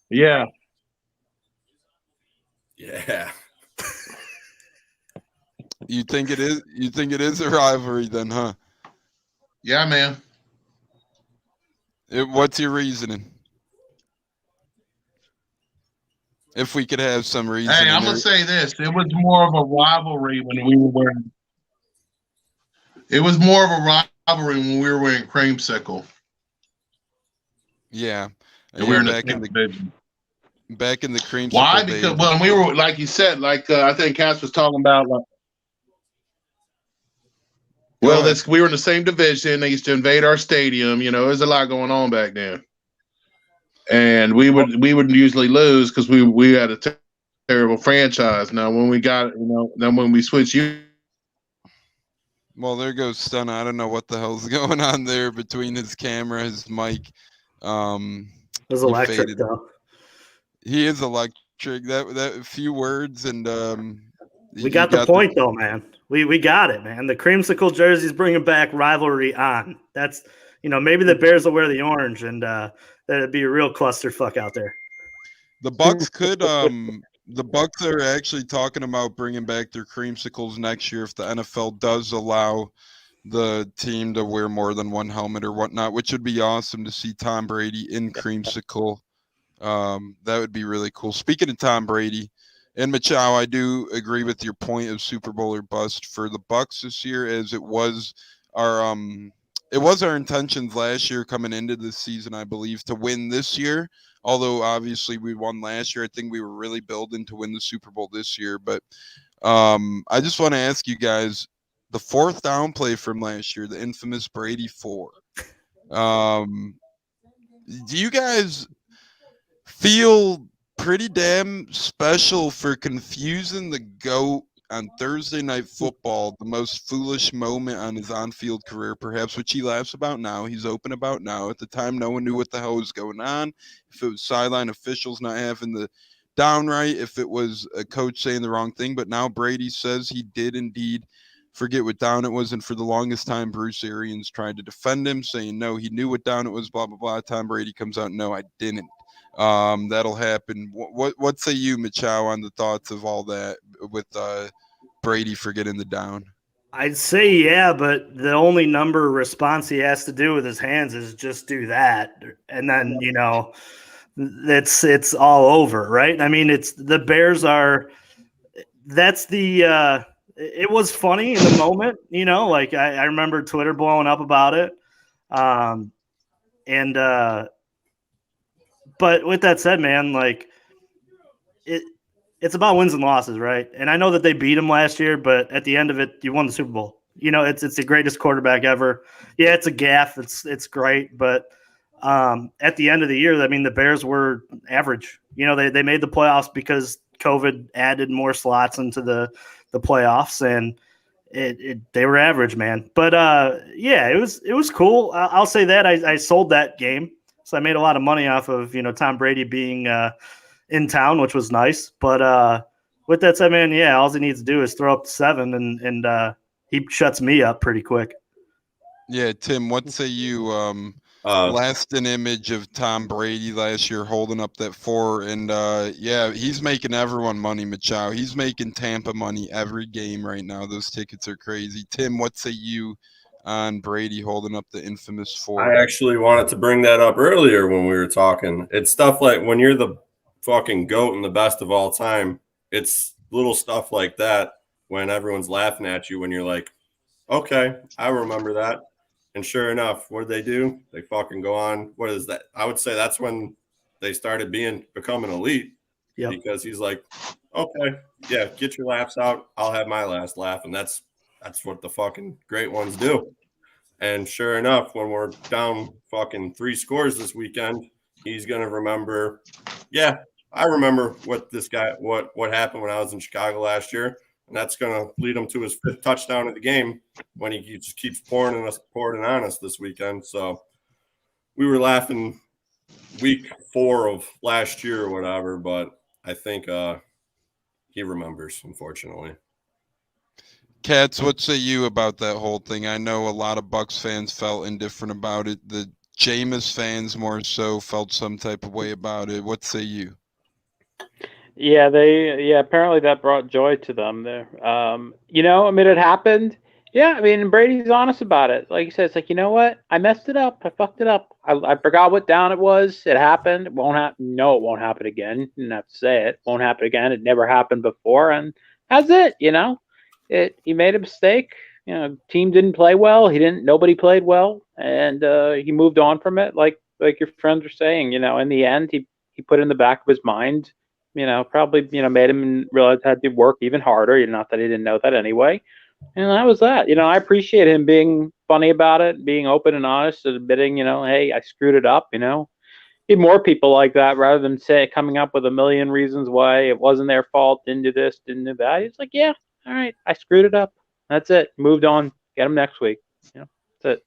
E: Yeah.
C: Yeah.
A: You think it is? You think it is a rivalry then, huh?
E: Yeah, man.
A: What's your reasoning? If we could have some reason.
E: Hey, I'm going to say this. It was more of a rivalry when we were wearing. It was more of a rivalry when we were wearing creamsicle.
A: Yeah.
E: And we were in
A: back in the creamsicle.
E: Why? Because when we were, like you said, I think Cass was talking about. We were in the same division. They used to invade our stadium. There's a lot going on back then, and we would usually lose because we had a terrible franchise. Now when we got, then when we switched
A: Well, there goes Stunna. I don't know what the hell's going on there between his camera, his mic.
B: It was electric, though.
A: He is electric. That few words and
B: we got the point though, man. We got it, man. The creamsicle jerseys bringing back rivalry on. That's maybe the Bears will wear the orange and that'd be a real clusterfuck out there.
A: The Bucs could the Bucs are actually talking about bringing back their creamsicles next year if the NFL does allow the team to wear more than one helmet or whatnot, which would be awesome to see Tom Brady in creamsicle. That would be really cool. Speaking of Tom Brady and Machado, I do agree with your point of Super Bowl or bust for the Bucs this year, as it was our intentions last year coming into this season, I believe, to win this year. Although obviously we won last year, I think we were really building to win the Super Bowl this year. But I just want to ask you guys, the 4th down play from last year, the infamous Brady 4. Do you guys feel pretty damn special for confusing the GOAT on Thursday Night Football, the most foolish moment on his on-field career, perhaps, which he laughs about now, he's open about now. At the time, no one knew what the hell was going on. If it was sideline officials not having the down right, if it was a coach saying the wrong thing. But now Brady says he did indeed forget what down it was, and for the longest time, Bruce Arians tried to defend him, saying, no, he knew what down it was, blah, blah, blah. Tom Brady comes out, no, I didn't. That'll happen. What say you, Machado, on the thoughts of all that with Brady forgetting the down?
B: I'd say yeah, but the only number response he has to do with his hands is just do that, and then it's all over, right? I mean, it's the Bears are. That's the. It was funny in the moment, I remember Twitter blowing up about it, but with that said, man, it's about wins and losses, right? And I know that they beat him last year, but at the end of it, you won the Super Bowl. It's the greatest quarterback ever. Yeah, it's a gaffe. It's great, but at the end of the year, I mean, the Bears were average. They made the playoffs because COVID added more slots into the playoffs, and they were average, man. But yeah, it was cool. I'll say that I sold that game. So I made a lot of money off of, Tom Brady being in town, which was nice. But with that said, man, yeah, all he needs to do is throw up 7 and he shuts me up pretty quick.
A: Yeah, Tim, what say you? Lasting image of Tom Brady last year holding up that 4. And yeah, he's making everyone money, Machado. He's making Tampa money every game right now. Those tickets are crazy. Tim, what say you on Brady holding up the infamous 4?
C: I actually wanted to bring that up earlier when we were talking. It's stuff like when you're the fucking GOAT and the best of all time, it's little stuff like that when everyone's laughing at you when you're like, okay, I remember that. And sure enough, what did they do? They fucking go on. What is that? I would say that's when they started becoming elite.
B: Yep.
C: Because he's like, okay, yeah, get your laughs out. I'll have my last laugh. And that's what the fucking great ones do. And sure enough, when we're down fucking 3 scores this weekend, he's going to remember, yeah, I remember what happened when I was in Chicago last year. And that's going to lead him to his 5th touchdown of the game when he just keeps pouring it on us this weekend. So we were laughing week 4 of last year or whatever, but I think he remembers, unfortunately.
A: Katz, what say you about that whole thing? I know a lot of Bucs fans felt indifferent about it. The Jameis fans more so felt some type of way about it. What say you?
D: Yeah, apparently that brought joy to them there. It happened. Yeah, I mean, Brady's honest about it. Like he said, it's like, you know what? I messed it up. I fucked it up. I forgot what down it was. It happened. It won't happen. No, it won't happen again. You didn't have to say it. Won't happen again. It never happened before, and that's it. He made a mistake. Team didn't play well. Nobody played well, and he moved on from it. Like your friends were saying, in the end, he put in the back of his mind, probably, made him realize he had to work even harder. Not that he didn't know that anyway. And that was that. I appreciate him being funny about it, being open and honest, and admitting, hey, I screwed it up. Need more people like that rather than coming up with a million reasons why it wasn't their fault, didn't do this, didn't do that. It's like, yeah, all right, I screwed it up. That's it. Moved on. Get him next week. That's it.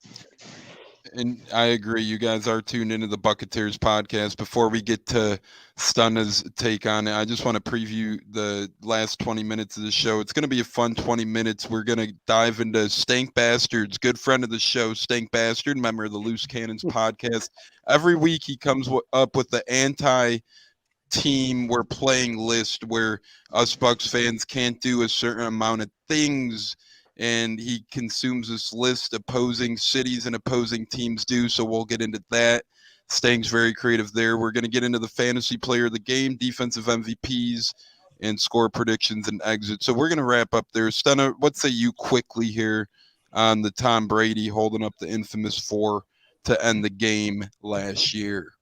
A: And I agree. You guys are tuned into the Buccaneers podcast. Before we get to Stunna's take on it, I just want to preview the last 20 minutes of the show. It's going to be a fun 20 minutes. We're going to dive into Stank Bastards, good friend of the show, Stank Bastard, member of the Loose Cannons podcast. Every week he comes up with the anti-team we're playing list where us Bucs fans can't do a certain amount of things, and he consumes this list opposing cities and opposing teams do, so we'll get into that. Stang's very creative there. We're going to get into the fantasy player of the game, defensive MVPs, and score predictions and exits. So we're going to wrap up there. Stunna, what say you quickly here on the Tom Brady holding up the infamous 4 to end the game last year?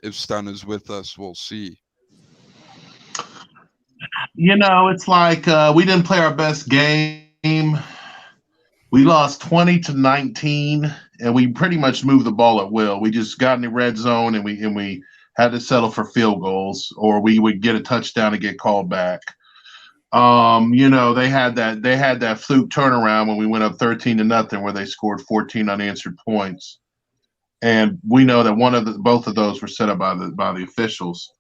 A: If Stunna's with us, we'll see.
E: It's like we didn't play our best game. We lost 20-19, and we pretty much moved the ball at will. We just got in the red zone, and we had to settle for field goals, or we would get a touchdown and get called back. They had that fluke turnaround when we went up 13-0, where they scored 14 unanswered points, and we know that both of those were set up by the officials.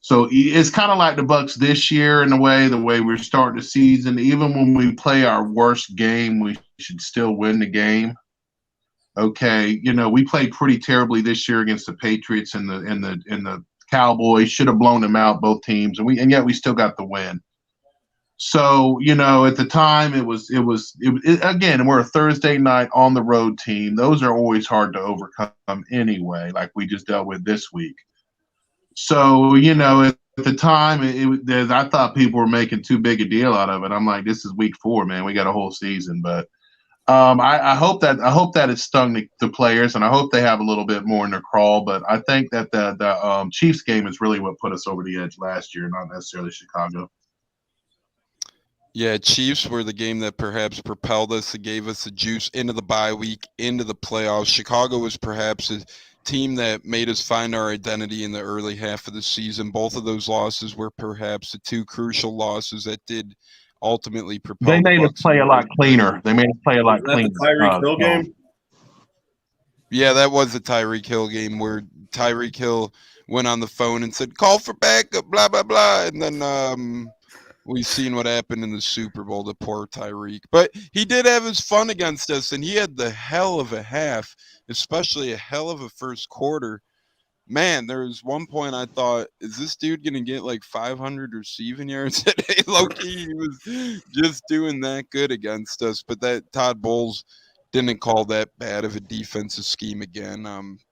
E: So it's kind of like the Bucs this year in the way we're starting the season. Even when we play our worst game, we should still win the game. Okay, we played pretty terribly this year against the Patriots and the Cowboys. Should have blown them out, both teams, and yet we still got the win. So at the time it was again, we're a Thursday night on the road team. Those are always hard to overcome anyway, like we just dealt with this week. So, at the time, I thought people were making too big a deal out of it. I'm like, this is week 4, man. We got a whole season. But I hope that it stung the players, and I hope they have a little bit more in their crawl. But I think that the Chiefs game is really what put us over the edge last year, not necessarily Chicago.
A: Yeah, Chiefs were the game that perhaps propelled us. It gave us the juice into the bye week, into the playoffs. Chicago was perhaps a team that made us find our identity in the early half of the season. Both of those losses were perhaps the 2 crucial losses that did ultimately propel.
E: They made us play a lot cleaner. They made us play a lot cleaner.
C: The Tyreek Hill game?
A: Yeah, that was the Tyreek Hill game where Tyreek Hill went on the phone and said, "Call for backup, blah, blah, blah." And then we've seen what happened in the Super Bowl to poor Tyreek. But he did have his fun against us, and he had the hell of a half, especially a hell of a first quarter. Man, there was one point I thought, is this dude going to get like 500 receiving yards today? Low-key, he was just doing that good against us. But that Todd Bowles didn't call that bad of a defensive scheme again.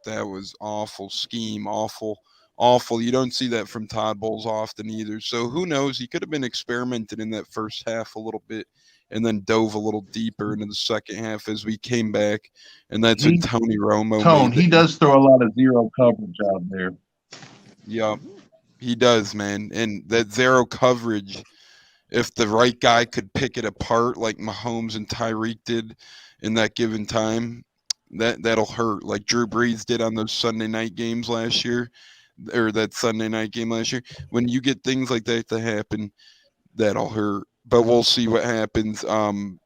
A: That was awful scheme, awful. You don't see that from Todd Bowles often either. So who knows? He could have been experimented in that first half a little bit and then dove a little deeper into the second half as we came back. And that's when Tony Romo.
E: He does throw a lot of zero coverage out there.
A: Yeah, he does, man. And that zero coverage, if the right guy could pick it apart like Mahomes and Tyreek did in that given time, that'll hurt. Like Drew Brees did on those Sunday night games last year. Or that Sunday night game last year. When you get things like that to happen, that'll hurt. But we'll see what happens. I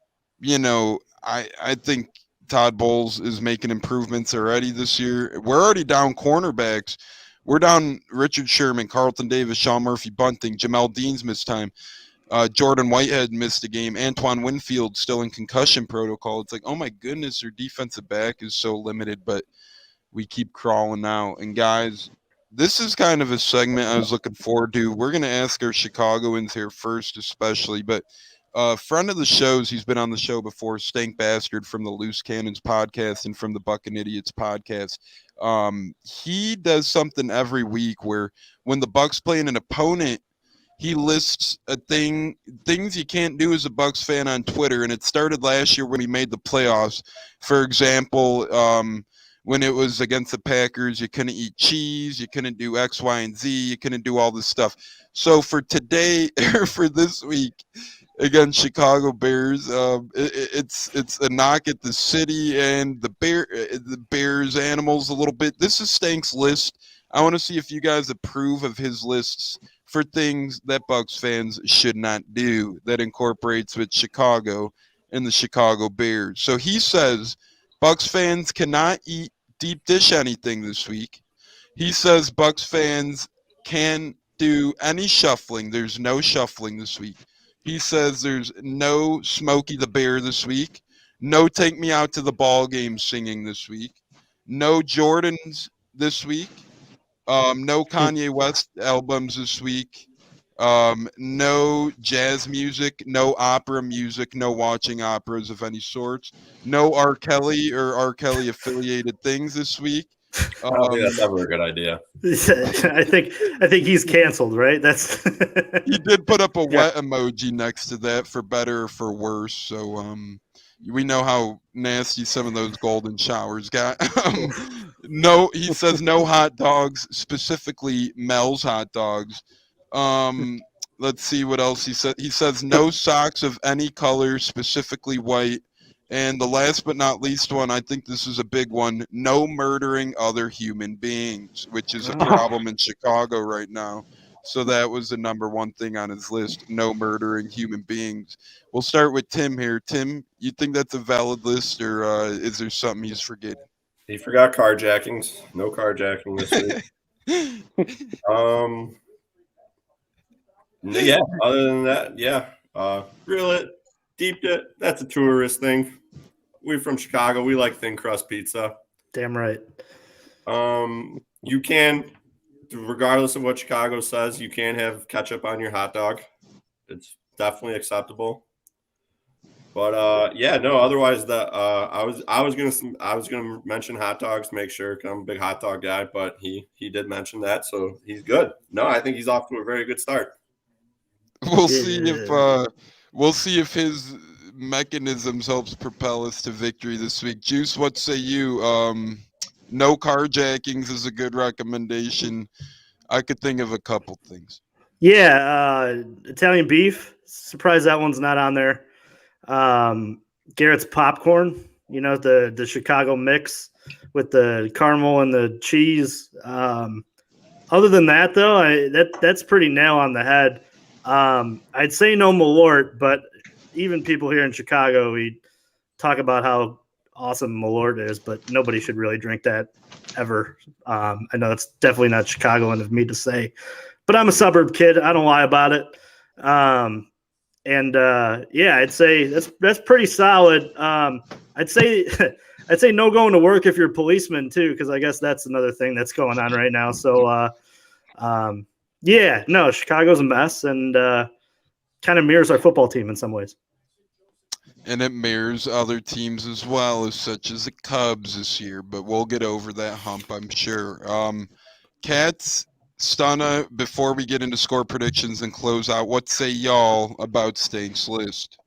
A: think Todd Bowles is making improvements already this year. We're already down cornerbacks. We're down Richard Sherman, Carlton Davis, Sean Murphy Bunting, Jamel Dean's missed time. Jordan Whitehead missed a game. Antoine Winfield still in concussion protocol. It's like, oh my goodness, their defensive back is so limited, but we keep crawling out. And guys, this is kind of a segment I was looking forward to. We're going to ask our Chicagoans here first, especially, but friend of the shows, he's been on the show before, Stank Bastard from the Loose Cannons podcast and from the Bucking Idiots podcast. He does something every week where when the Bucs play an opponent, he lists things you can't do as a Bucs fan on Twitter, and it started last year when we made the playoffs. For example, when it was against the Packers, you couldn't eat cheese, you couldn't do X, Y, and Z, you couldn't do all this stuff. So for today, or for this week, against Chicago Bears, it's a knock at the city and the Bears animals a little bit. This is Stank's list. I want to see if you guys approve of his lists for things that Bucs fans should not do that incorporates with Chicago and the Chicago Bears. So he says Bucs fans cannot eat deep dish anything this week. He says Bucs fans can do any shuffling. There's no shuffling this week. He says there's no Smokey the Bear this week. No Take Me Out to the Ball Game singing this week. No Jordans this week. No Kanye West albums this week. No jazz music, no opera music, no watching operas of any sorts. No R. Kelly or R. Kelly affiliated things this week.
C: I don't think that's ever a good idea.
B: I think he's canceled, right? That's
A: He did put up a wet emoji next to that for better or for worse. So we know how nasty some of those golden showers got. No, he says no hot dogs, specifically Mel's hot dogs. Let's see what else he said. He says no socks of any color, specifically white. And the last but not least one, I think this is a big one, no murdering other human beings, which is a problem in Chicago right now. So that was the number one thing on his list, no murdering human beings. We'll start with Tim here. Tim, you think that's a valid list, or is there something he's forgetting?
C: He forgot carjackings. No carjacking this week. Yeah, other than that, yeah. Grill it, deep it. That's a tourist thing. We're from Chicago. We like thin crust pizza.
B: damn right.
C: You can, regardless of what Chicago says, you can have ketchup on your hot dog. It's definitely acceptable. But yeah, no. Otherwise, I was gonna mention hot dogs to make sure. I'm a big hot dog guy, but he did mention that, so he's good. No, I think he's off to a very good start.
A: We'll see if his mechanisms helps propel us to victory this week. Juice, what say you? No carjackings is a good recommendation. I could think of a couple things.
B: Yeah, Italian beef. Surprised that one's not on there. Garrett's popcorn. You know, the Chicago mix with the caramel and the cheese. Other than that, though, that's pretty nail on the head. I'd say no Malort, but even people here in Chicago, we talk about how awesome Malort is, but nobody should really drink that ever. I know that's definitely not Chicagoan of me to say, but I'm a suburb kid. I don't lie about it. Yeah, I'd say that's pretty solid. I'd say no going to work if you're a policeman too, because I guess that's another thing that's going on right now. So yeah, no, Chicago's a mess and kind of mirrors our football team in some ways.
A: And it mirrors other teams as well, such as the Cubs this year, but we'll get over that hump, I'm sure. Cats, Stunna, before we get into score predictions and close out, what say y'all about Stank's list?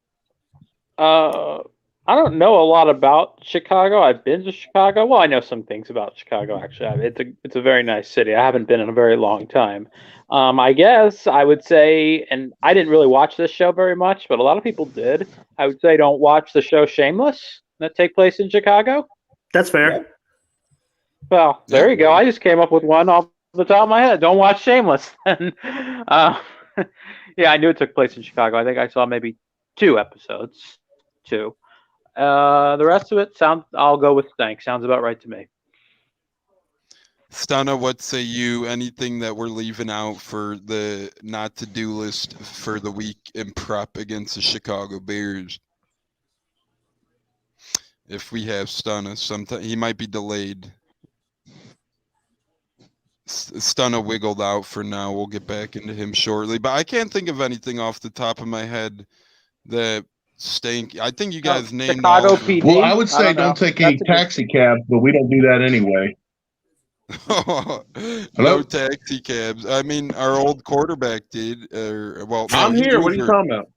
D: I don't know a lot about Chicago. I've been to Chicago. Well, I know some things about Chicago, actually. It's a very nice city. I haven't been in a very long time. I guess I would say, and I didn't really watch this show very much, but a lot of people did. I would say don't watch the show Shameless that take place in Chicago.
B: That's fair.
D: Yeah. Well, there you go. I just came up with one off the top of my head. Don't watch Shameless. Yeah, I knew it took place in Chicago. I think I saw maybe 2 episodes. The rest of it I'll go with Stanks. Sounds about right to me.
A: Stunna, what say you? Anything that we're leaving out for the not to do list for the week in prep against the Chicago Bears? If we have Stunna, sometime he might be delayed. Stunna wiggled out for now. We'll get back into him shortly, but I can't think of anything off the top of my head that stink. I think you guys named
D: Chicago
A: all of them.
D: PD.
E: Well, I would say
D: don't know.
E: don't take any taxi cabs, but we don't do that anyway.
A: No taxi cabs. I mean, our old quarterback did. No,
E: I'm here. What are you talking about?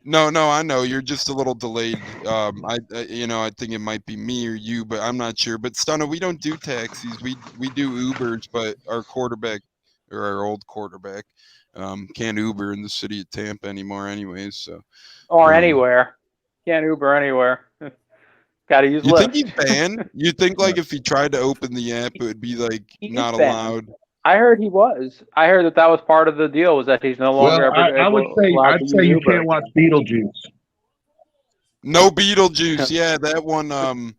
A: No, I know you're just a little delayed. I think it might be me or you, but I'm not sure. But Stunna, we don't do taxis. We do Ubers, but our quarterback or our old quarterback can't Uber in the city of Tampa anymore, anyways. So
D: or anywhere, can't Uber anywhere. Got to use
A: you
D: Lyft.
A: think he's banned? You think like if he tried to open the app, it would be like not allowed?
D: I heard he was. I heard that was part of the deal, was that he's no longer
E: I would say I'd say you can't watch Beetlejuice.
A: No Beetlejuice. Yeah, that one. I'm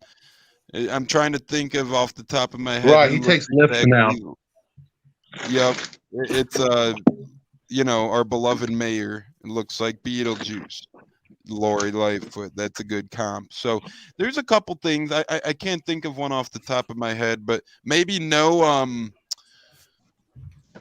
A: trying to think of off the top of my head.
E: Right, he takes Lyft now.
A: Yep, it's our beloved mayor. It looks like Beetlejuice. Lori Lightfoot. That's a good comp. So there's a couple things I can't think of one off the top of my head, but maybe no.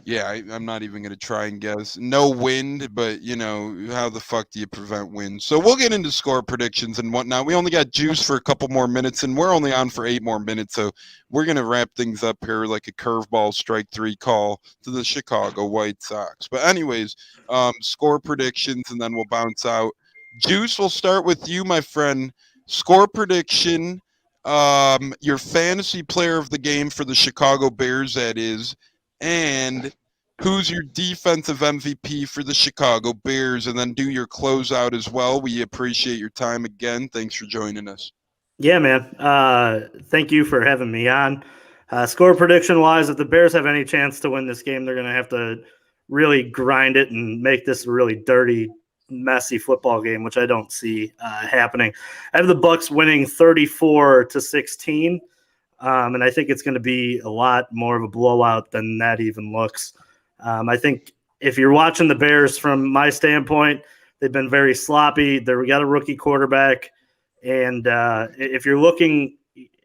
A: Yeah, I'm not even going to try and guess. No wind, but, how the fuck do you prevent wind? So we'll get into score predictions and whatnot. We only got juice for a couple more minutes, and we're only on for 8 more minutes. So we're going to wrap things up here like a curveball strike 3 call to the Chicago White Sox. But anyways, score predictions, and then we'll bounce out. Juice, we'll start with you, my friend. Score prediction, your fantasy player of the game for the Chicago Bears, that is. And who's your defensive MVP for the Chicago Bears? And then do your closeout as well. We appreciate your time again. Thanks for joining us.
B: Yeah, man. Thank you for having me on. Score prediction-wise, if the Bears have any chance to win this game, they're going to have to really grind it and make this a really dirty, messy football game, which I don't see happening. I have the Bucs winning 34-16. And I think it's going to be a lot more of a blowout than that even looks. I think if you're watching the Bears from my standpoint, they've been very sloppy. They've got a rookie quarterback. And if you're looking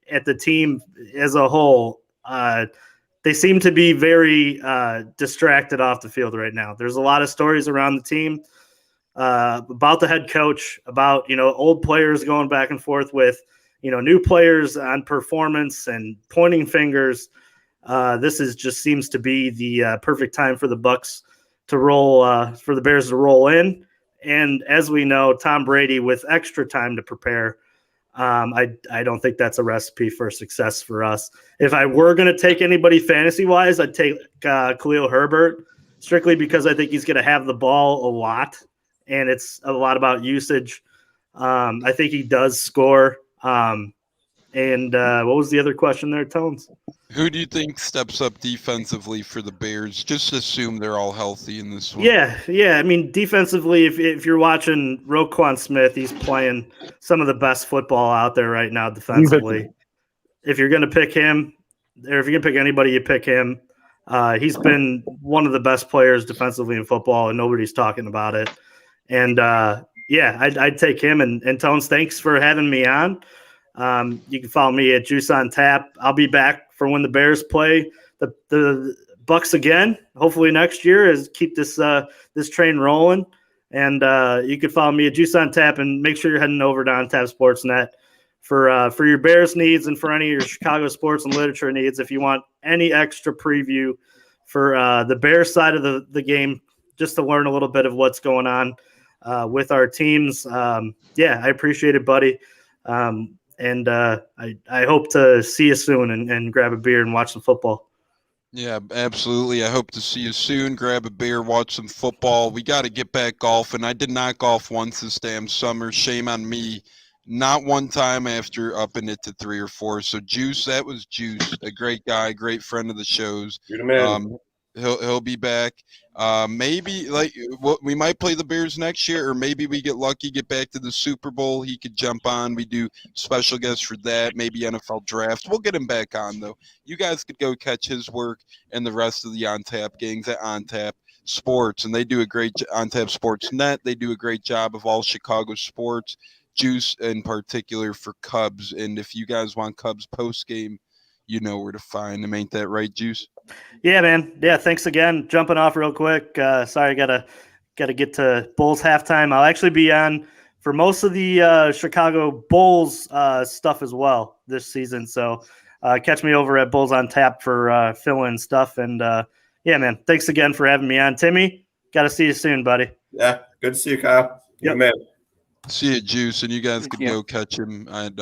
B: at the team as a whole, they seem to be very distracted off the field right now. There's a lot of stories around the team about the head coach, about, old players going back and forth with, new players on performance and pointing fingers. This just seems to be the perfect time for the Bucs to roll, for the Bears to roll in. And as we know, Tom Brady with extra time to prepare. I don't think that's a recipe for success for us. If I were going to take anybody fantasy-wise, I'd take Khalil Herbert, strictly because I think he's going to have the ball a lot, and it's a lot about usage. I think he does score. And what was the other question there, Tones?
A: Who do you think steps up defensively for the Bears? Just assume they're all healthy in this one.
B: Yeah. I mean, defensively, if you're watching Roquan Smith, he's playing some of the best football out there right now defensively. If you're going to pick him, or if you're going to pick anybody, you pick him. He's been one of the best players defensively in football, and nobody's talking about it. And, I'd take him. And Tones, thanks for having me on. You can follow me at Juice on Tap. I'll be back for when the Bears play the Bucs again. Hopefully next year, is keep this train rolling. And you can follow me at Juice on Tap, and make sure you're heading over to OnTap Sportsnet for your Bears needs and for any of your Chicago sports and literature needs. If you want any extra preview for the Bears side of the game, just to learn a little bit of what's going on with our teams. I appreciate it, buddy. And I hope to see you soon and grab a beer and watch some football.
A: Yeah, absolutely. I hope to see you soon. Grab a beer, watch some football. We got to get back golfing. I did not golf once this damn summer. Shame on me. Not one time after upping it to 3 or 4. So Juice, that was Juice, a great guy, great friend of the shows.
C: You're the man.
A: He'll be back. Maybe we might play the Bears next year, or maybe we get lucky, get back to the Super Bowl. He could jump on. We do special guests for that. Maybe NFL draft. We'll get him back on though. You guys could go catch his work and the rest of the On Tap gangs at On Tap Sports, and they do a great On Tap Sports Net. They do a great job of all Chicago sports. Juice in particular for Cubs, and if you guys want Cubs post game, you know where to find them. Ain't that right, Juice?
B: Yeah, man. Yeah, thanks again. Jumping off real quick. Sorry, gotta get to Bulls halftime. I'll actually be on for most of the Chicago Bulls stuff as well this season. So catch me over at Bulls on Tap for fill-in stuff. And yeah, man, thanks again for having me on. Timmy, got to see you soon, buddy.
C: Yeah, good to see you, Kyle.
B: Yep.
C: Man.
A: See you, Juice, and you guys can go catch him at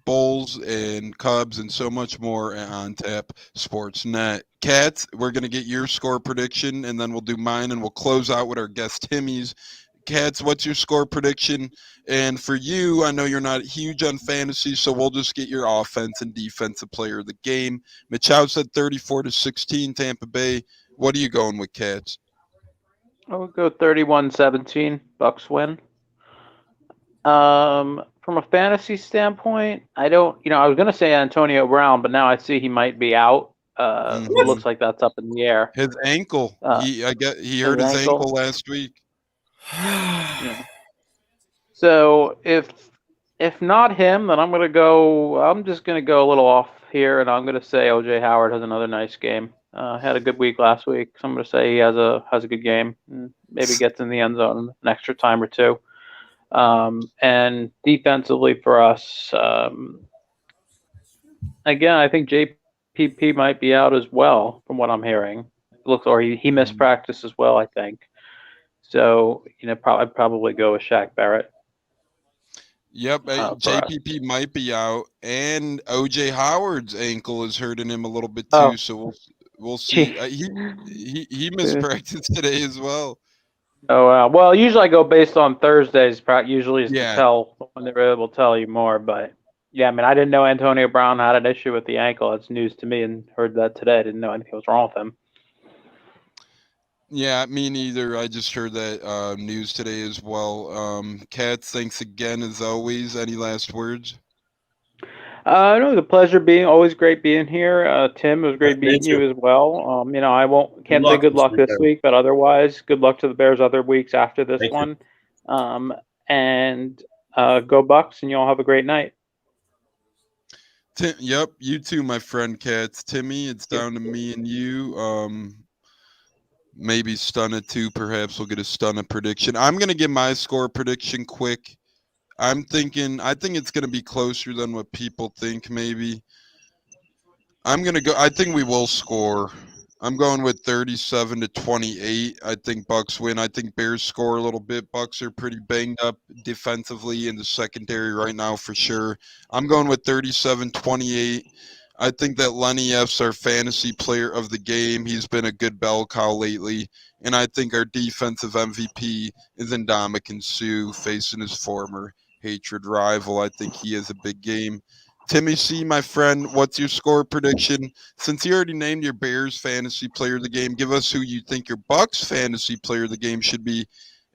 A: Bulls and Cubs and so much more on Tap Sportsnet. Cats, we're going to get your score prediction, and then we'll do mine, and we'll close out with our guest Timmy's. Cats, what's your score prediction? And for you, I know you're not huge on fantasy, so we'll just get your offense and defensive player of the game. Michow said 34-16 Tampa Bay. What are you going with, Cats?
D: I would go 31-17. Bucs win. From a fantasy standpoint, I don't, I was going to say Antonio Brown, but now I see he might be out. It looks like that's up in the air.
A: His ankle. He hurt his ankle last week.
D: Yeah. So if not him, then I'm just going to go a little off here, and I'm going to say OJ Howard has another nice game. Had a good week last week, so I'm going to say he has a good game. And maybe gets in the end zone an extra time or two. And defensively for us, again, I think JPP might be out as well, from what I'm hearing. He missed practice as well, I think. So, I'd probably go with Shaq Barrett.
A: Yep, JPP might be out, and OJ Howard's ankle is hurting him a little bit too. So we'll see. He missed practice today as well.
D: Oh, wow. Well, usually I go based on Thursdays. Usually is to tell when they're able to tell you more. But yeah, I didn't know Antonio Brown had an issue with the ankle. It's news to me, and heard that today. I didn't know anything was wrong with him.
A: Yeah, me neither. I just heard that news today as well. Cats, thanks again as always. Any last words?
D: No, the pleasure always great being here. Tim, it was great meeting you as well. I can't say good luck this week, but otherwise, good luck to the Bears other weeks after this one. And go Bucs, and you all have a great night.
A: Yep, you too, my friend Cats. Timmy, it's down to me and you. Maybe Stunna too, perhaps we'll get a Stunna prediction. I'm going to give my score prediction quick. I think it's going to be closer than what people think, maybe. I think we will score. I'm going with 37-28. I think Bucs win. I think Bears score a little bit. Bucs are pretty banged up defensively in the secondary right now for sure. I'm going with 37-28. I think that Lenny F's our fantasy player of the game. He's been a good bell cow lately. And I think our defensive MVP is Ndamukong Suh facing his former hatred rival. I think he has a big game. Timmy C, my friend, what's your score prediction? Since you already named your Bears fantasy player of the game, give us who you think your Bucs fantasy player of the game should be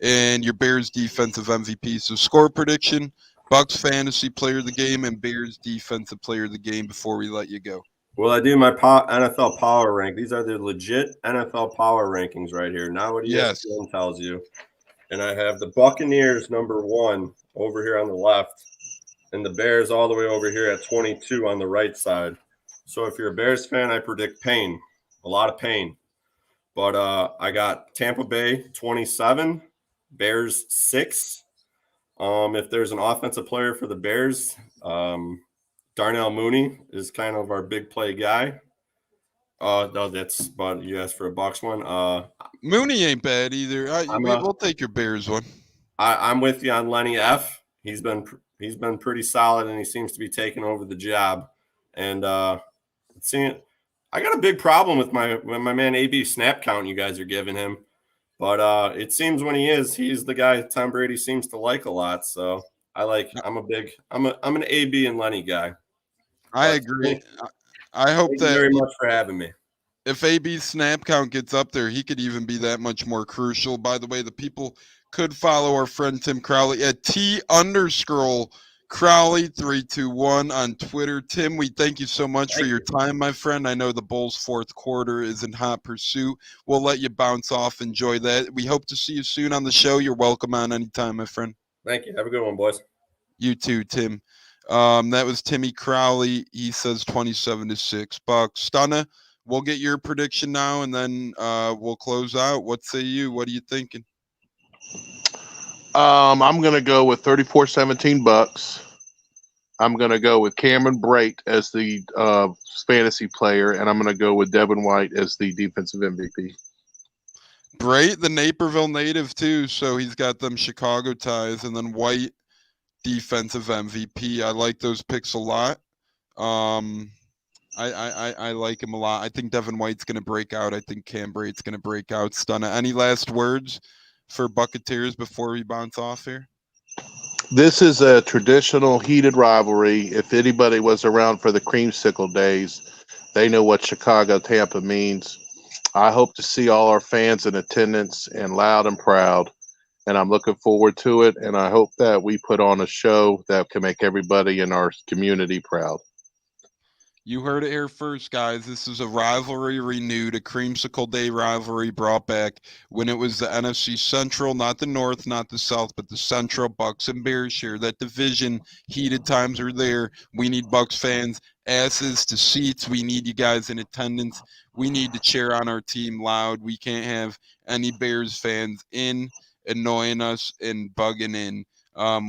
A: and your Bears defensive MVP. So score prediction, Bucs fantasy player of the game, and Bears defensive player of the game before we let you go.
C: Well, I do my NFL power rank. These are the legit NFL power rankings right here. Not what ESPN tells you. And I have the Buccaneers #1 over here on the left, and the Bears all the way over here at 22 on the right side. So if you're a Bears fan, I predict pain, a lot of pain. But I got Tampa Bay 27, Bears 6. If there's an offensive player for the Bears, Darnell Mooney is kind of our big play guy. No, but you asked for a Bucs one.
A: Mooney ain't bad either. We'll take your Bears one.
C: I'm with you on Lenny F. He's been pretty solid, and he seems to be taking over the job. And I got a big problem with my man AB snap count you guys are giving him. But it seems when he's the guy Tom Brady seems to like a lot. So I'm an AB and Lenny guy.
A: I agree. I hope
C: Thank you very much for having me.
A: If AB's snap count gets up there, he could even be that much more crucial. By the way, the people could follow our friend Tim Crowley at T_Crowley321 on Twitter. Tim, we thank you so much for your time, my friend. I know the Bulls' fourth quarter is in hot pursuit. We'll let you bounce off. Enjoy that. We hope to see you soon on the show. You're welcome on anytime, my friend.
C: Thank you. Have a good one, boys.
A: You too, Tim. That was Timmy Crowley. He says 27-6 Bucs. Stunna, we'll get your prediction now, and then we'll close out. What say you? What are you thinking?
E: I'm going to go with 34-17 Bucs. I'm going to go with Cameron Brate as the fantasy player, and I'm going to go with Devin White as the defensive MVP.
A: Brate, the Naperville native, too, so he's got them Chicago ties, and then White, defensive MVP. I like those picks a lot. I like him a lot. I think Devin White's going to break out. I think Cam Brate's going to break out. Stunna, any last words for Buccaneers before we bounce off here?
E: This is a traditional heated rivalry. If anybody was around for the creamsicle days, they know what Chicago Tampa means. I hope to see all our fans in attendance and loud and proud, and I'm looking forward to it, and I hope that we put on a show that can make everybody in our community proud.
A: You heard it here first, guys. This is a rivalry renewed, a creamsicle day rivalry brought back when it was the NFC Central, not the North, not the South, but the Central. Bucs and Bears share that division. Heated times are there. We need Bucs fans, asses to seats. We need you guys in attendance. We need to cheer on our team loud. We can't have any Bears fans in annoying us and bugging in.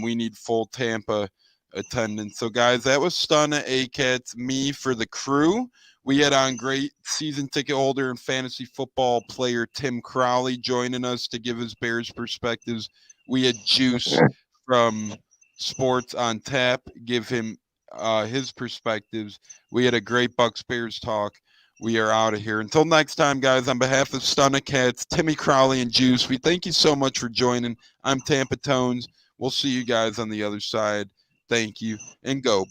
A: We need full Tampa attendance. So guys, that was Stunna, ACATS, me for the crew. We had on great season ticket holder and fantasy football player Tim Crowley joining us to give his Bears perspectives. We had Juice from Sports on Tap give him his perspectives. We had a great Bucs Bears talk. We are out of here. Until next time, guys, on behalf of Stunna Cats, Timmy Crowley, and Juice, we thank you so much for joining. I'm Tampa Tones. We'll see you guys on the other side. Thank you, and go